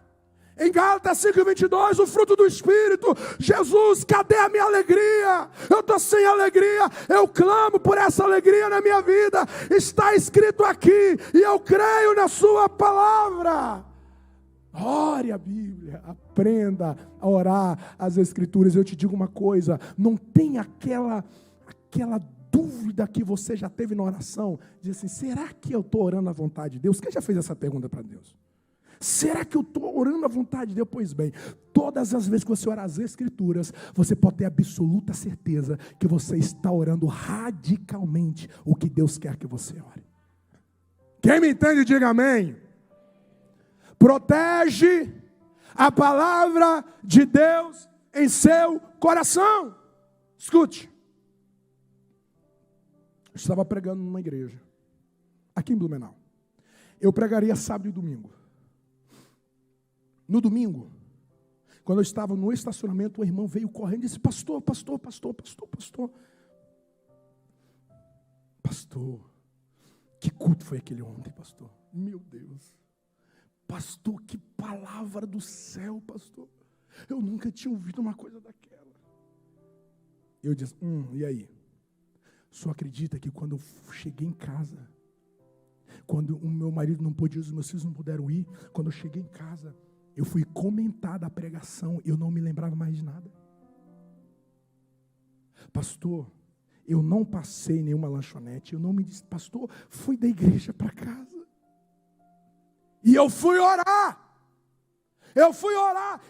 Em Gálatas 5:22, o fruto do Espírito. Jesus, cadê a minha alegria? Eu estou sem alegria. Eu clamo por essa alegria na minha vida. Está escrito aqui. E eu creio na sua palavra. Ore a Bíblia. Aprenda a orar as Escrituras. Eu te digo uma coisa. Não tem aquela dúvida que você já teve na oração. Diz assim, será que eu estou orando à vontade de Deus? Quem já fez essa pergunta para Deus? Será que eu estou orando à vontade de Deus? Pois bem, todas as vezes que você orar as Escrituras, você pode ter absoluta certeza que você está orando radicalmente o que Deus quer que você ore. Quem me entende, diga amém. Protege a palavra de Deus em seu coração. Escute. Eu estava pregando numa igreja, aqui em Blumenau. Eu pregaria sábado e domingo. No domingo, quando eu estava no estacionamento, o irmão veio correndo e disse: pastor, que culto foi aquele ontem, pastor? Meu Deus. Pastor, que palavra do céu, pastor. Eu nunca tinha ouvido uma coisa daquela. Eu disse: e aí? Só acredita que quando eu cheguei em casa, quando o meu marido não pôde ir, os meus filhos não puderam ir, quando eu cheguei em casa, eu fui comentar da pregação, eu não me lembrava mais de nada. Pastor, eu não passei nenhuma lanchonete, eu não me disse, pastor, fui da igreja para casa. E eu fui orar.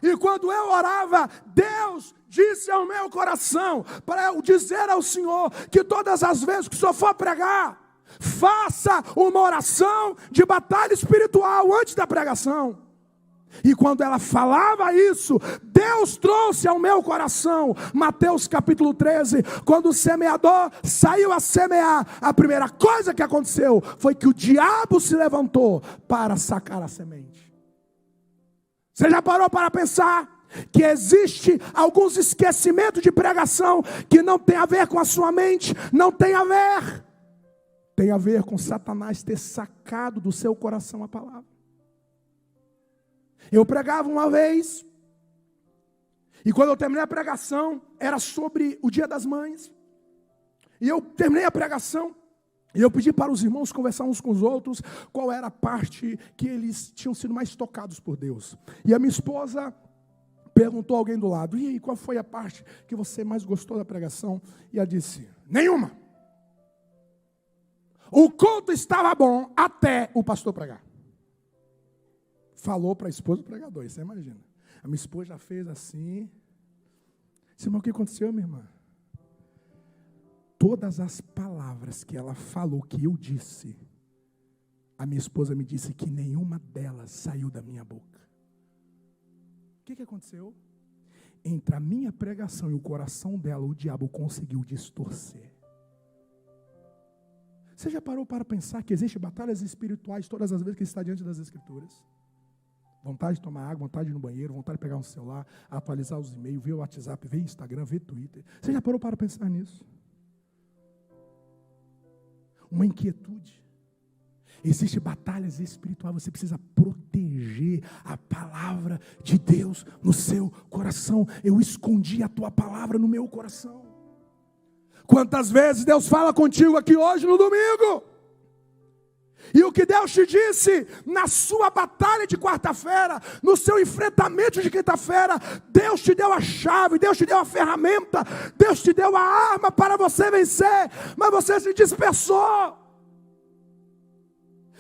E quando eu orava, Deus disse ao meu coração, para eu dizer ao Senhor, que todas as vezes que o Senhor for pregar, faça uma oração de batalha espiritual antes da pregação. E quando ela falava isso, Deus trouxe ao meu coração, Mateus capítulo 13, quando o semeador saiu a semear, a primeira coisa que aconteceu foi que o diabo se levantou para sacar a semente. Você já parou para pensar que existe alguns esquecimentos de pregação que não tem a ver com a sua mente? Não tem a ver. Tem a ver com Satanás ter sacado do seu coração a palavra. Eu pregava uma vez, e quando eu terminei a pregação, era sobre o Dia das Mães. E eu terminei a pregação, e eu pedi para os irmãos conversar uns com os outros, qual era a parte que eles tinham sido mais tocados por Deus. E a minha esposa perguntou a alguém do lado: e aí, qual foi a parte que você mais gostou da pregação? E ela disse: nenhuma. O culto estava bom até o pastor pregar. Falou para a esposa do pregador, você imagina. A minha esposa já fez assim. Disse: mas o que aconteceu, minha irmã? Todas as palavras que ela falou, que eu disse, a minha esposa me disse que nenhuma delas saiu da minha boca. O que aconteceu? Entre a minha pregação e o coração dela, o diabo conseguiu distorcer. Você já parou para pensar que existem batalhas espirituais todas as vezes que está diante das Escrituras? Vontade de tomar água, vontade de ir no banheiro, vontade de pegar um celular, atualizar os e-mails, ver o WhatsApp, ver Instagram, ver Twitter. Você já parou para pensar nisso? Uma inquietude. Existem batalhas espirituais, você precisa proteger a palavra de Deus no seu coração. Eu escondi a tua palavra no meu coração. Quantas vezes Deus fala contigo aqui hoje no domingo? E o que Deus te disse na sua batalha de quarta-feira, no seu enfrentamento de quinta-feira, Deus te deu a chave, Deus te deu a ferramenta, Deus te deu a arma para você vencer, mas você se dispersou.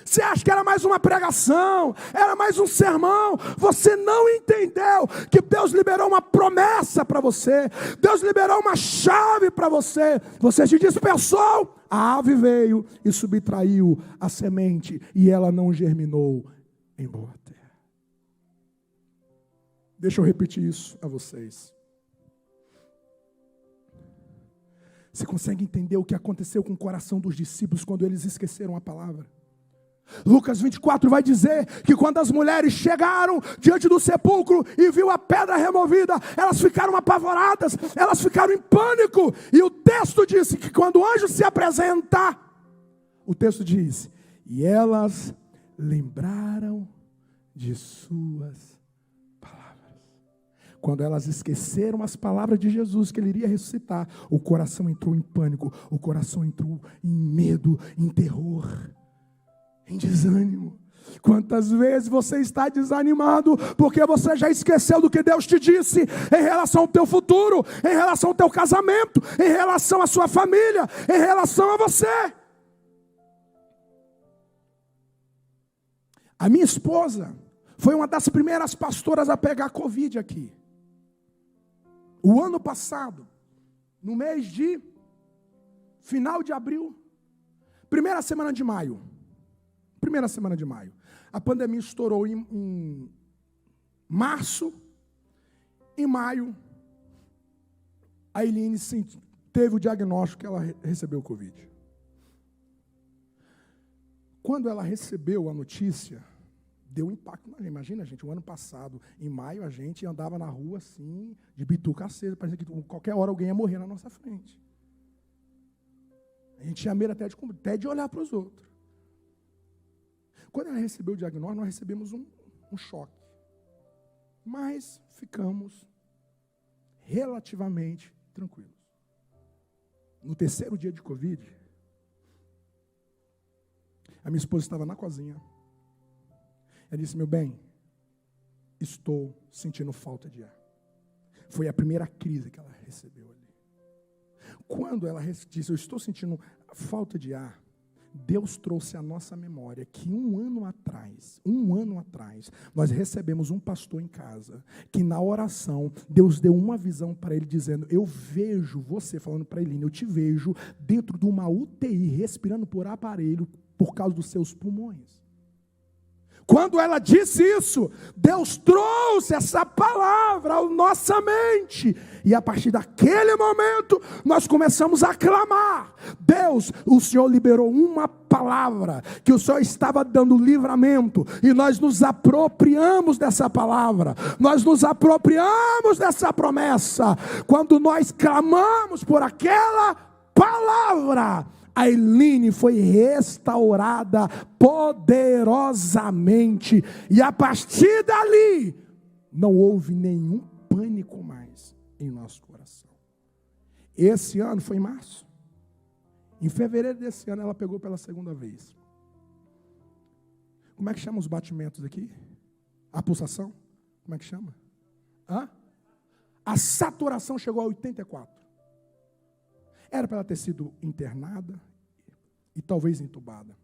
Você acha que era mais uma pregação, era mais um sermão? Você não entendeu que Deus liberou uma promessa para você, Deus liberou uma chave para você. Você se dispersou, a ave veio e subtraiu a semente, e ela não germinou em boa terra. Deixa eu repetir isso a vocês. Você consegue entender o que aconteceu com o coração dos discípulos quando eles esqueceram a palavra? Lucas 24 vai dizer que quando as mulheres chegaram diante do sepulcro e viu a pedra removida, elas ficaram apavoradas, elas ficaram em pânico. E o texto disse que quando o anjo se apresenta, o texto diz: e elas lembraram de suas palavras. Quando elas esqueceram as palavras de Jesus, que ele iria ressuscitar, o coração entrou em pânico, o coração entrou em medo, em terror, em desânimo. Quantas vezes você está desanimado porque você já esqueceu do que Deus te disse em relação ao teu futuro, em relação ao teu casamento, em relação à sua família, em relação a você. A minha esposa Foi uma das primeiras pastoras a pegar Covid aqui. O ano passado, no mês de final de abril, primeira semana de maio. A pandemia estourou em março. Em maio, a Eileen teve o diagnóstico que ela recebeu Covid. Quando ela recebeu a notícia, deu impacto. Imagina, gente, o ano passado, em maio, a gente andava na rua assim, de bituca acesa, parecia que qualquer hora alguém ia morrer na nossa frente. A gente tinha medo até de olhar para os outros. Quando ela recebeu o diagnóstico, nós recebemos um choque. Mas ficamos relativamente tranquilos. No terceiro dia de Covid, a minha esposa estava na cozinha. Ela disse: meu bem, estou sentindo falta de ar. Foi a primeira crise que ela recebeu ali. Quando ela disse: eu estou sentindo falta de ar, Deus trouxe à nossa memória que um ano atrás, nós recebemos um pastor em casa, que na oração, Deus deu uma visão para ele, dizendo: eu vejo você, falando para Eileen, eu te vejo dentro de uma UTI, respirando por aparelho, por causa dos seus pulmões. Quando ela disse isso, Deus trouxe essa palavra à nossa mente. E a partir daquele momento, nós começamos a clamar: Deus, o Senhor liberou uma palavra, que o Senhor estava dando livramento. E nós nos apropriamos dessa palavra. Nós nos apropriamos dessa promessa. Quando nós clamamos por aquela palavra, a Eileen foi restaurada poderosamente. E a partir dali, não houve nenhum pânico mais em nosso coração. Esse ano foi em março. Em fevereiro desse ano, ela pegou pela segunda vez. Como é que chama os batimentos aqui? A pulsação? Como é que chama? A saturação chegou a 84. Era para ela ter sido internada e talvez entubada.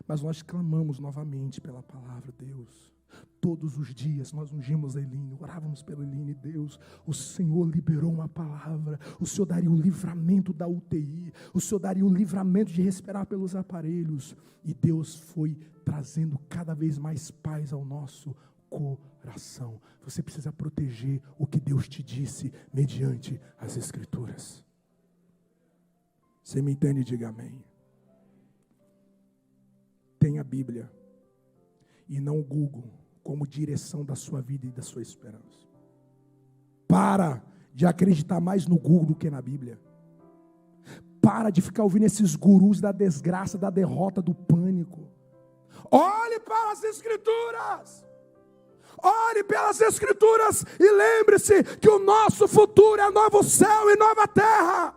Mas nós clamamos novamente pela palavra, Deus. Todos os dias nós ungimos a Eileen, orávamos pela Eileen. Deus, o Senhor liberou uma palavra. O Senhor daria o livramento da UTI. O Senhor daria o livramento de respirar pelos aparelhos. E Deus foi trazendo cada vez mais paz ao nosso coração. Você precisa proteger o que Deus te disse mediante as Escrituras. Você me entende? Diga amém. Tenha a Bíblia e não o Google como direção da sua vida e da sua esperança. Para de acreditar mais no Google do que na Bíblia. Para de ficar ouvindo esses gurus da desgraça, da derrota, do pânico. Olhe para as Escrituras. Ore pelas Escrituras e lembre-se que o nosso futuro é novo céu e nova terra.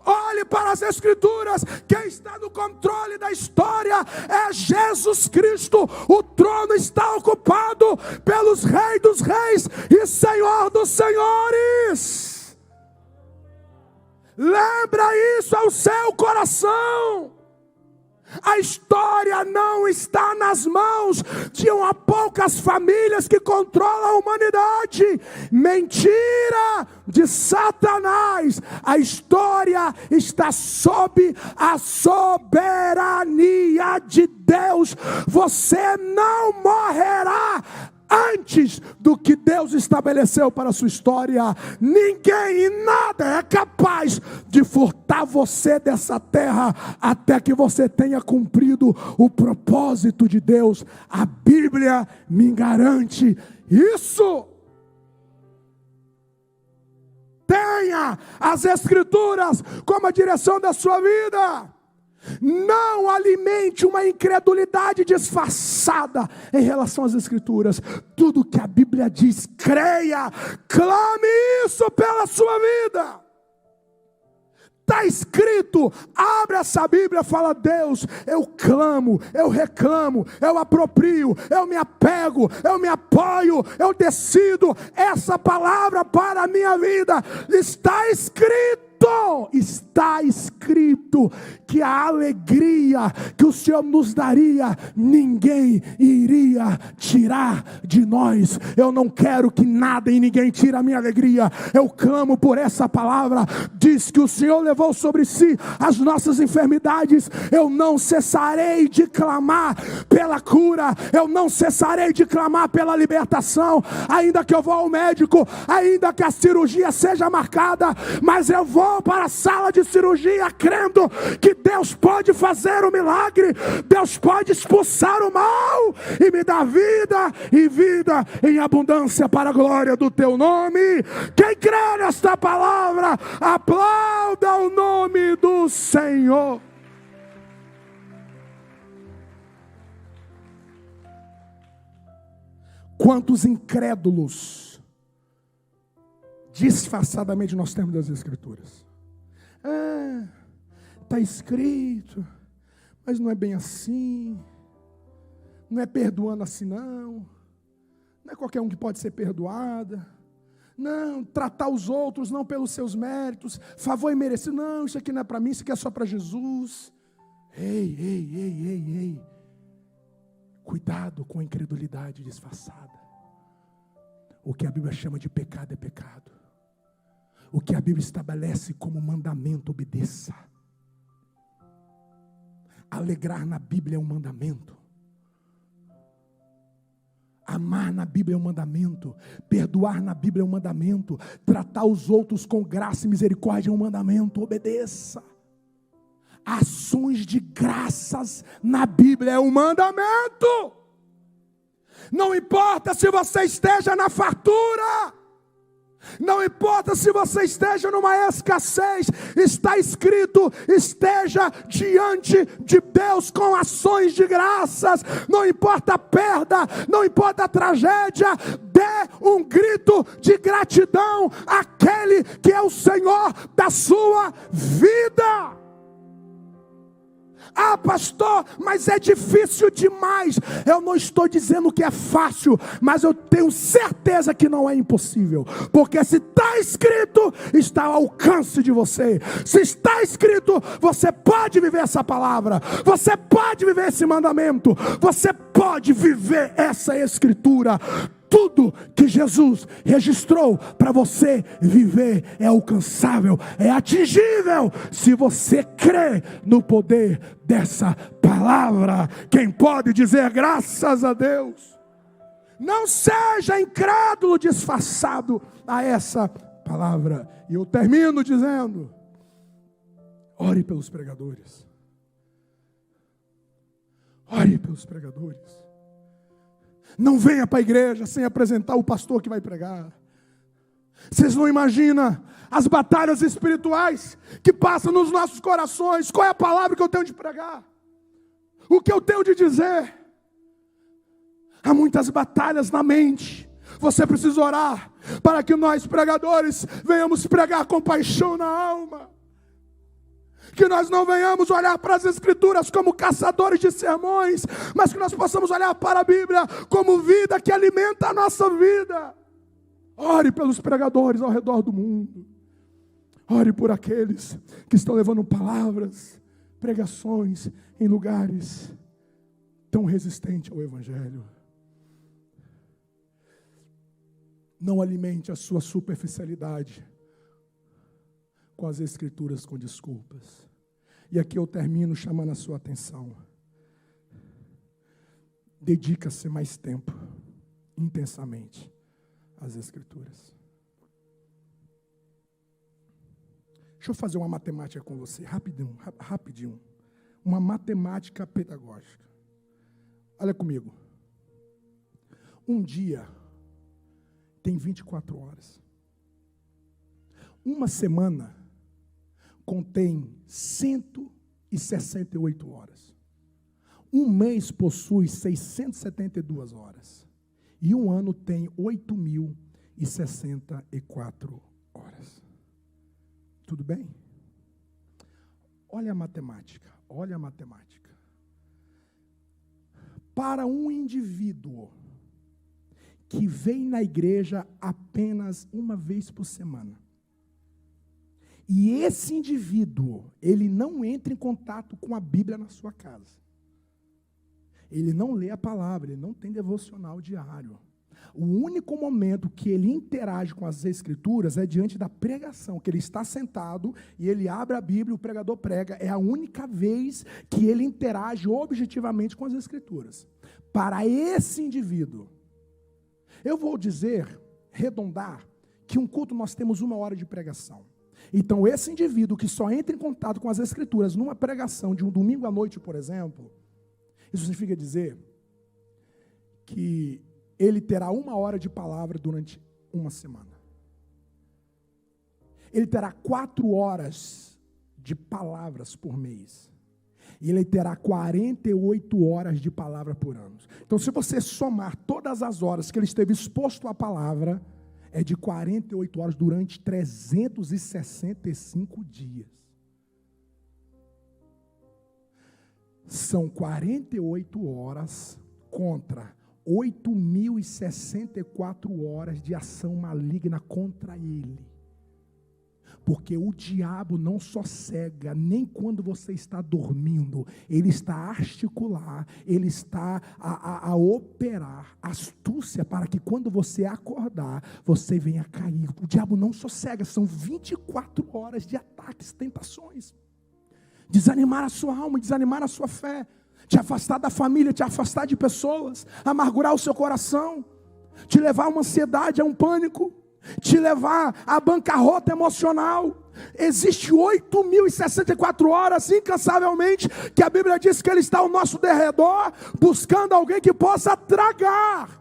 Olhe para as Escrituras. Quem está no controle da história é Jesus Cristo. O trono está ocupado pelos Reis dos Reis e Senhor dos Senhores. Lembra isso ao seu coração. A história não está nas mãos de poucas famílias que controlam a humanidade. Mentira de Satanás. A história está sob a soberania de Deus. Você não morrerá antes do que Deus estabeleceu para a sua história. Ninguém e nada é capaz de furtar você dessa terra até que você tenha cumprido o propósito de Deus. A Bíblia me garante isso. Tenha as Escrituras como a direção da sua vida. Não alimente uma incredulidade disfarçada em relação às Escrituras. Tudo que a Bíblia diz, creia, clame isso pela sua vida. Está escrito, abre essa Bíblia, fala: Deus, eu clamo, eu reclamo, eu aproprio, eu me apego, eu me apoio, eu decido essa palavra para a minha vida. Está escrito, está escrito. muito que a alegria que o Senhor nos daria, ninguém iria tirar de nós. Eu não quero que nada e ninguém tire a minha alegria. Eu clamo por essa palavra. Diz que o Senhor levou sobre si as nossas enfermidades. Eu não cessarei de clamar pela cura. Eu não cessarei de clamar pela libertação. Ainda que eu vou ao médico, ainda que a cirurgia seja marcada, mas eu vou para a sala de cirurgia crendo que Deus pode fazer o milagre. Deus pode expulsar o mal e me dar vida e vida em abundância para a glória do teu nome. Quem crê nesta palavra, aplauda o nome do Senhor. Quantos incrédulos disfarçadamente nós temos das Escrituras? Está escrito, mas não é bem assim, não é perdoando assim não é qualquer um que pode ser perdoada, não, tratar os outros não pelos seus méritos, favor imerecido, não, isso aqui não é para mim, isso aqui é só para Jesus. Ei, cuidado com a incredulidade disfarçada. O que a Bíblia chama de pecado é pecado. O que a Bíblia estabelece como mandamento, obedeça. Alegrar na Bíblia é um mandamento. Amar na Bíblia é um mandamento. Perdoar na Bíblia é um mandamento. Tratar os outros com graça e misericórdia é um mandamento. Obedeça. Ações de graças na Bíblia é um mandamento. Não importa se você esteja na fartura, não importa se você esteja numa escassez, está escrito, esteja diante de Deus com ações de graças. Não importa a perda, não importa a tragédia, dê um grito de gratidão àquele que é o Senhor da sua vida. Ah, pastor, mas é difícil demais. Eu não estou dizendo que é fácil, mas eu tenho certeza que não é impossível. Porque se está escrito, está ao alcance de você. Se está escrito, você pode viver essa palavra. Você pode viver esse mandamento. Você pode viver essa escritura. Tudo que Jesus registrou para você viver é alcançável, é atingível, se você crê no poder dessa palavra. Quem pode dizer graças a Deus? Não seja incrédulo disfarçado a essa palavra. E eu termino dizendo: ore pelos pregadores. Ore pelos pregadores. Não venha para a igreja sem apresentar o pastor que vai pregar. Vocês não imaginam as batalhas espirituais que passam nos nossos corações. Qual é a palavra que eu tenho de pregar? O que eu tenho de dizer? Há muitas batalhas na mente. Você precisa orar para que nós pregadores venhamos pregar com paixão na alma. Que nós não venhamos olhar para as Escrituras como caçadores de sermões, mas que nós possamos olhar para a Bíblia como vida que alimenta a nossa vida. Ore pelos pregadores ao redor do mundo. Ore por aqueles que estão levando palavras, pregações em lugares tão resistentes ao Evangelho. Não alimente a sua superficialidade com as Escrituras com desculpas. E aqui eu termino chamando a sua atenção. Dedica-se mais tempo, intensamente, às Escrituras. Deixa eu fazer uma matemática com você, rapidinho. Uma matemática pedagógica. Olha comigo. Um dia tem 24 horas. Uma semana contém 168 horas. Um mês possui 672 horas. E um ano tem 8.064 horas. Tudo bem? Olha a matemática. Para um indivíduo que vem na igreja apenas uma vez por semana E esse indivíduo, ele não entra em contato com a Bíblia na sua casa. Ele não lê a palavra, ele não tem devocional diário. O único momento que ele interage com as Escrituras é diante da pregação, que ele está sentado e ele abre a Bíblia, o pregador prega. É a única vez que ele interage objetivamente com as Escrituras. Para esse indivíduo, eu vou dizer, arredondar, que um culto nós temos 1 hora de pregação. Então, esse indivíduo que só entra em contato com as Escrituras numa pregação de um domingo à noite, por exemplo, isso significa dizer que ele terá 1 hora de palavra durante uma semana. Ele terá 4 horas de palavras por mês. E ele terá 48 horas de palavra por ano. Então, se você somar todas as horas que ele esteve exposto à palavra, é de 48 horas durante 365 dias. São 48 horas contra 8.064 horas de ação maligna contra ele. Porque o diabo não só cega, nem quando você está dormindo, ele está a articular, ele está a operar astúcia para que quando você acordar, você venha cair. O diabo não só cega, são 24 horas de ataques, tentações. Desanimar a sua alma, desanimar a sua fé, te afastar da família, te afastar de pessoas, amargurar o seu coração, te levar a uma ansiedade, a um pânico, te levar à bancarrota emocional. Existe 8.064 horas incansavelmente que a Bíblia diz que ele está ao nosso derredor, buscando alguém que possa tragar.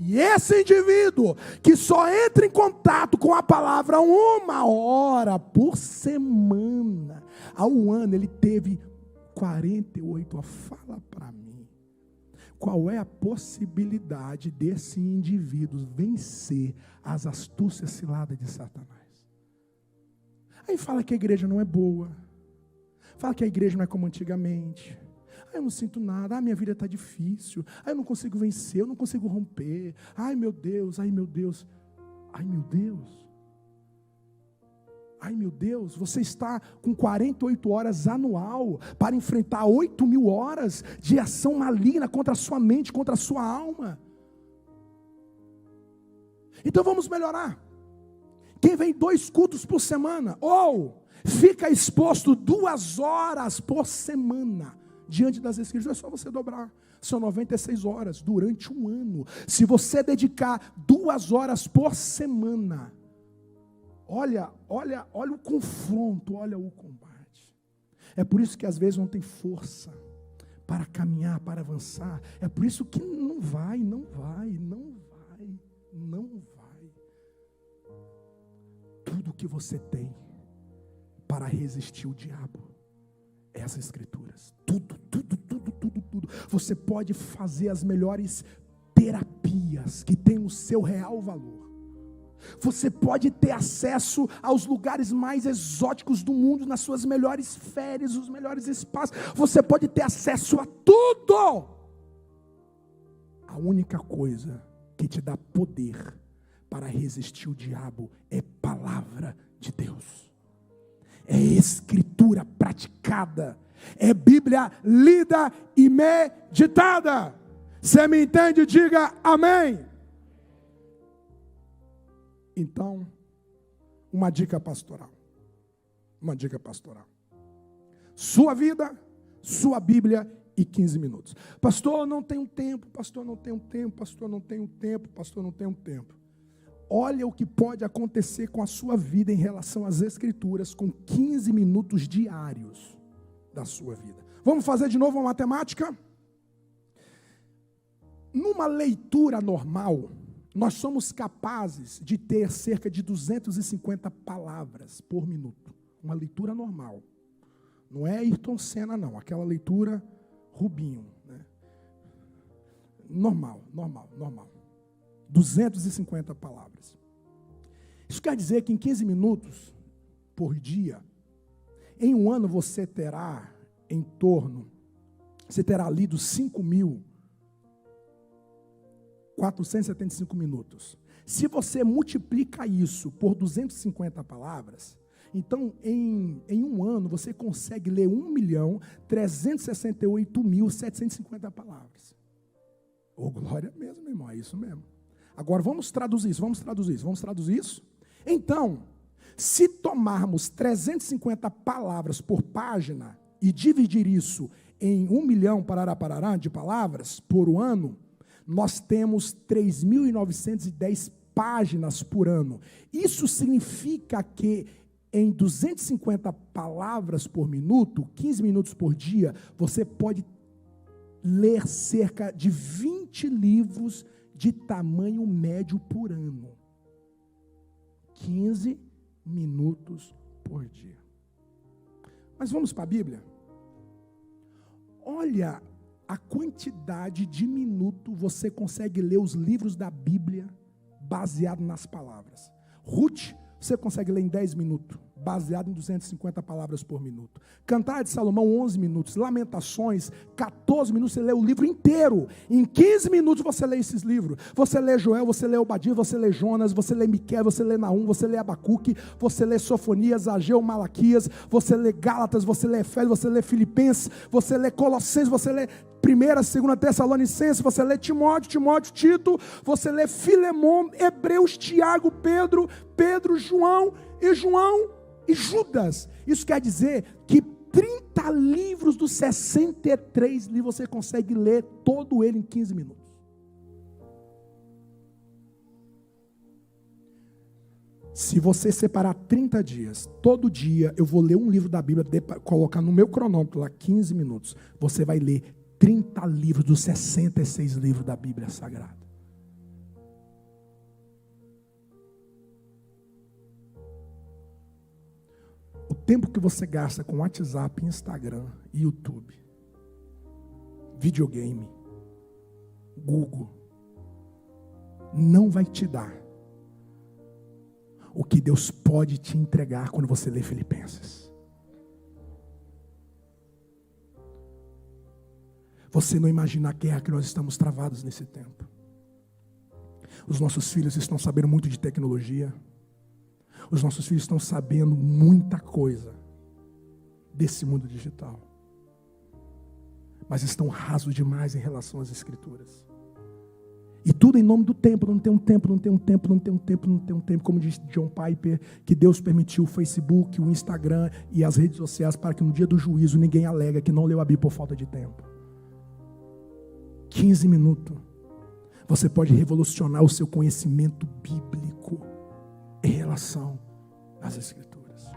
E esse indivíduo que só entra em contato com a palavra 1 hora por semana, ao ano ele teve 48 horas. Fala para mim. Qual é a possibilidade desse indivíduo vencer as astúcias ciladas de Satanás? Aí fala que a igreja não é boa. Fala que a igreja não é como antigamente. Eu não sinto nada. Minha vida está difícil. Eu não consigo vencer, eu não consigo romper. Ai meu Deus, ai meu Deus. Ai meu Deus. Ai meu Deus, você está com 48 horas anual para enfrentar 8.000 horas de ação maligna contra a sua mente, contra a sua alma. Então vamos melhorar. Quem vem 2 cultos por semana, ou fica exposto 2 horas por semana diante das Escrituras, é só você dobrar. São 96 horas durante um ano. Se você dedicar 2 horas por semana, olha o confronto, olha o combate. É por isso que às vezes não tem força para caminhar, para avançar. É por isso que não vai. Tudo que você tem para resistir o diabo é as Escrituras. Tudo. Você pode fazer as melhores terapias que têm o seu real valor. Você pode ter acesso aos lugares mais exóticos do mundo, nas suas melhores férias, os melhores espaços. Você pode ter acesso a tudo. A única coisa que te dá poder para resistir o diabo é palavra de Deus. É Escritura praticada. É Bíblia lida e meditada. Você me entende? Diga amém. Então, uma dica pastoral. Sua vida, sua Bíblia e 15 minutos. Pastor, não tenho tempo. Olha o que pode acontecer com a sua vida em relação às Escrituras com 15 minutos diários da sua vida. Vamos fazer de novo uma matemática? Numa leitura normal, nós somos capazes de ter cerca de 250 palavras por minuto. Uma leitura normal. Não é Ayrton Senna, não. Aquela leitura Rubinho. Né? Normal. 250 palavras. Isso quer dizer que em 15 minutos por dia, em um ano você terá lido 5.475 minutos. Se você multiplica isso por 250 palavras, Então, em um ano, você consegue ler 1.368.750 palavras. Ô, glória mesmo, meu irmão, é isso mesmo. Agora, vamos traduzir isso. Então, se tomarmos 350 palavras por página e dividir isso em 1 milhão parará, de palavras por ano, nós temos 3.910 páginas por ano. Isso significa que em 250 palavras por minuto, 15 minutos por dia, você pode ler cerca de 20 livros de tamanho médio por ano. 15 minutos por dia. Mas vamos para a Bíblia? Olha a quantidade de minuto você consegue ler os livros da Bíblia baseado nas palavras. Ruth, você consegue ler em 10 minutos, baseado em 250 palavras por minuto. Cantar de Salomão, 11 minutos. Lamentações, 14 minutos, você lê o livro inteiro. Em 15 minutos você lê esses livros. Você lê Joel, você lê Obadias, você lê Jonas, você lê Miqueias, você lê Naum, você lê Abacuque, você lê Sofonias, Ageu, Malaquias, você lê Gálatas, você lê Efésios, você lê Filipenses, você lê Colossenses, você lê 1ª, 2ª Tessalonicenses, você lê Timóteo, Tito, você lê Filemão, Hebreus, Tiago, Pedro, João e Judas. Isso quer dizer que 30 livros dos 63 livros você consegue ler todo ele em 15 minutos. Se você separar 30 dias, todo dia eu vou ler um livro da Bíblia, colocar no meu cronômetro lá 15 minutos, você vai ler 30 livros dos 66 livros da Bíblia Sagrada. O tempo que você gasta com WhatsApp, Instagram, YouTube, videogame, Google, não vai te dar o que Deus pode te entregar quando você lê Filipenses. Você não imagina a guerra que nós estamos travados nesse tempo. Os nossos filhos estão sabendo muito de tecnologia. Os nossos filhos estão sabendo muita coisa desse mundo digital. Mas estão rasos demais em relação às Escrituras. E tudo em nome do tempo. Não tem um tempo. Como diz John Piper, que Deus permitiu o Facebook, o Instagram e as redes sociais para que no dia do juízo ninguém alega que não leu a Bíblia por falta de tempo. 15 minutos. Você pode revolucionar o seu conhecimento bíblico em relação às Escrituras.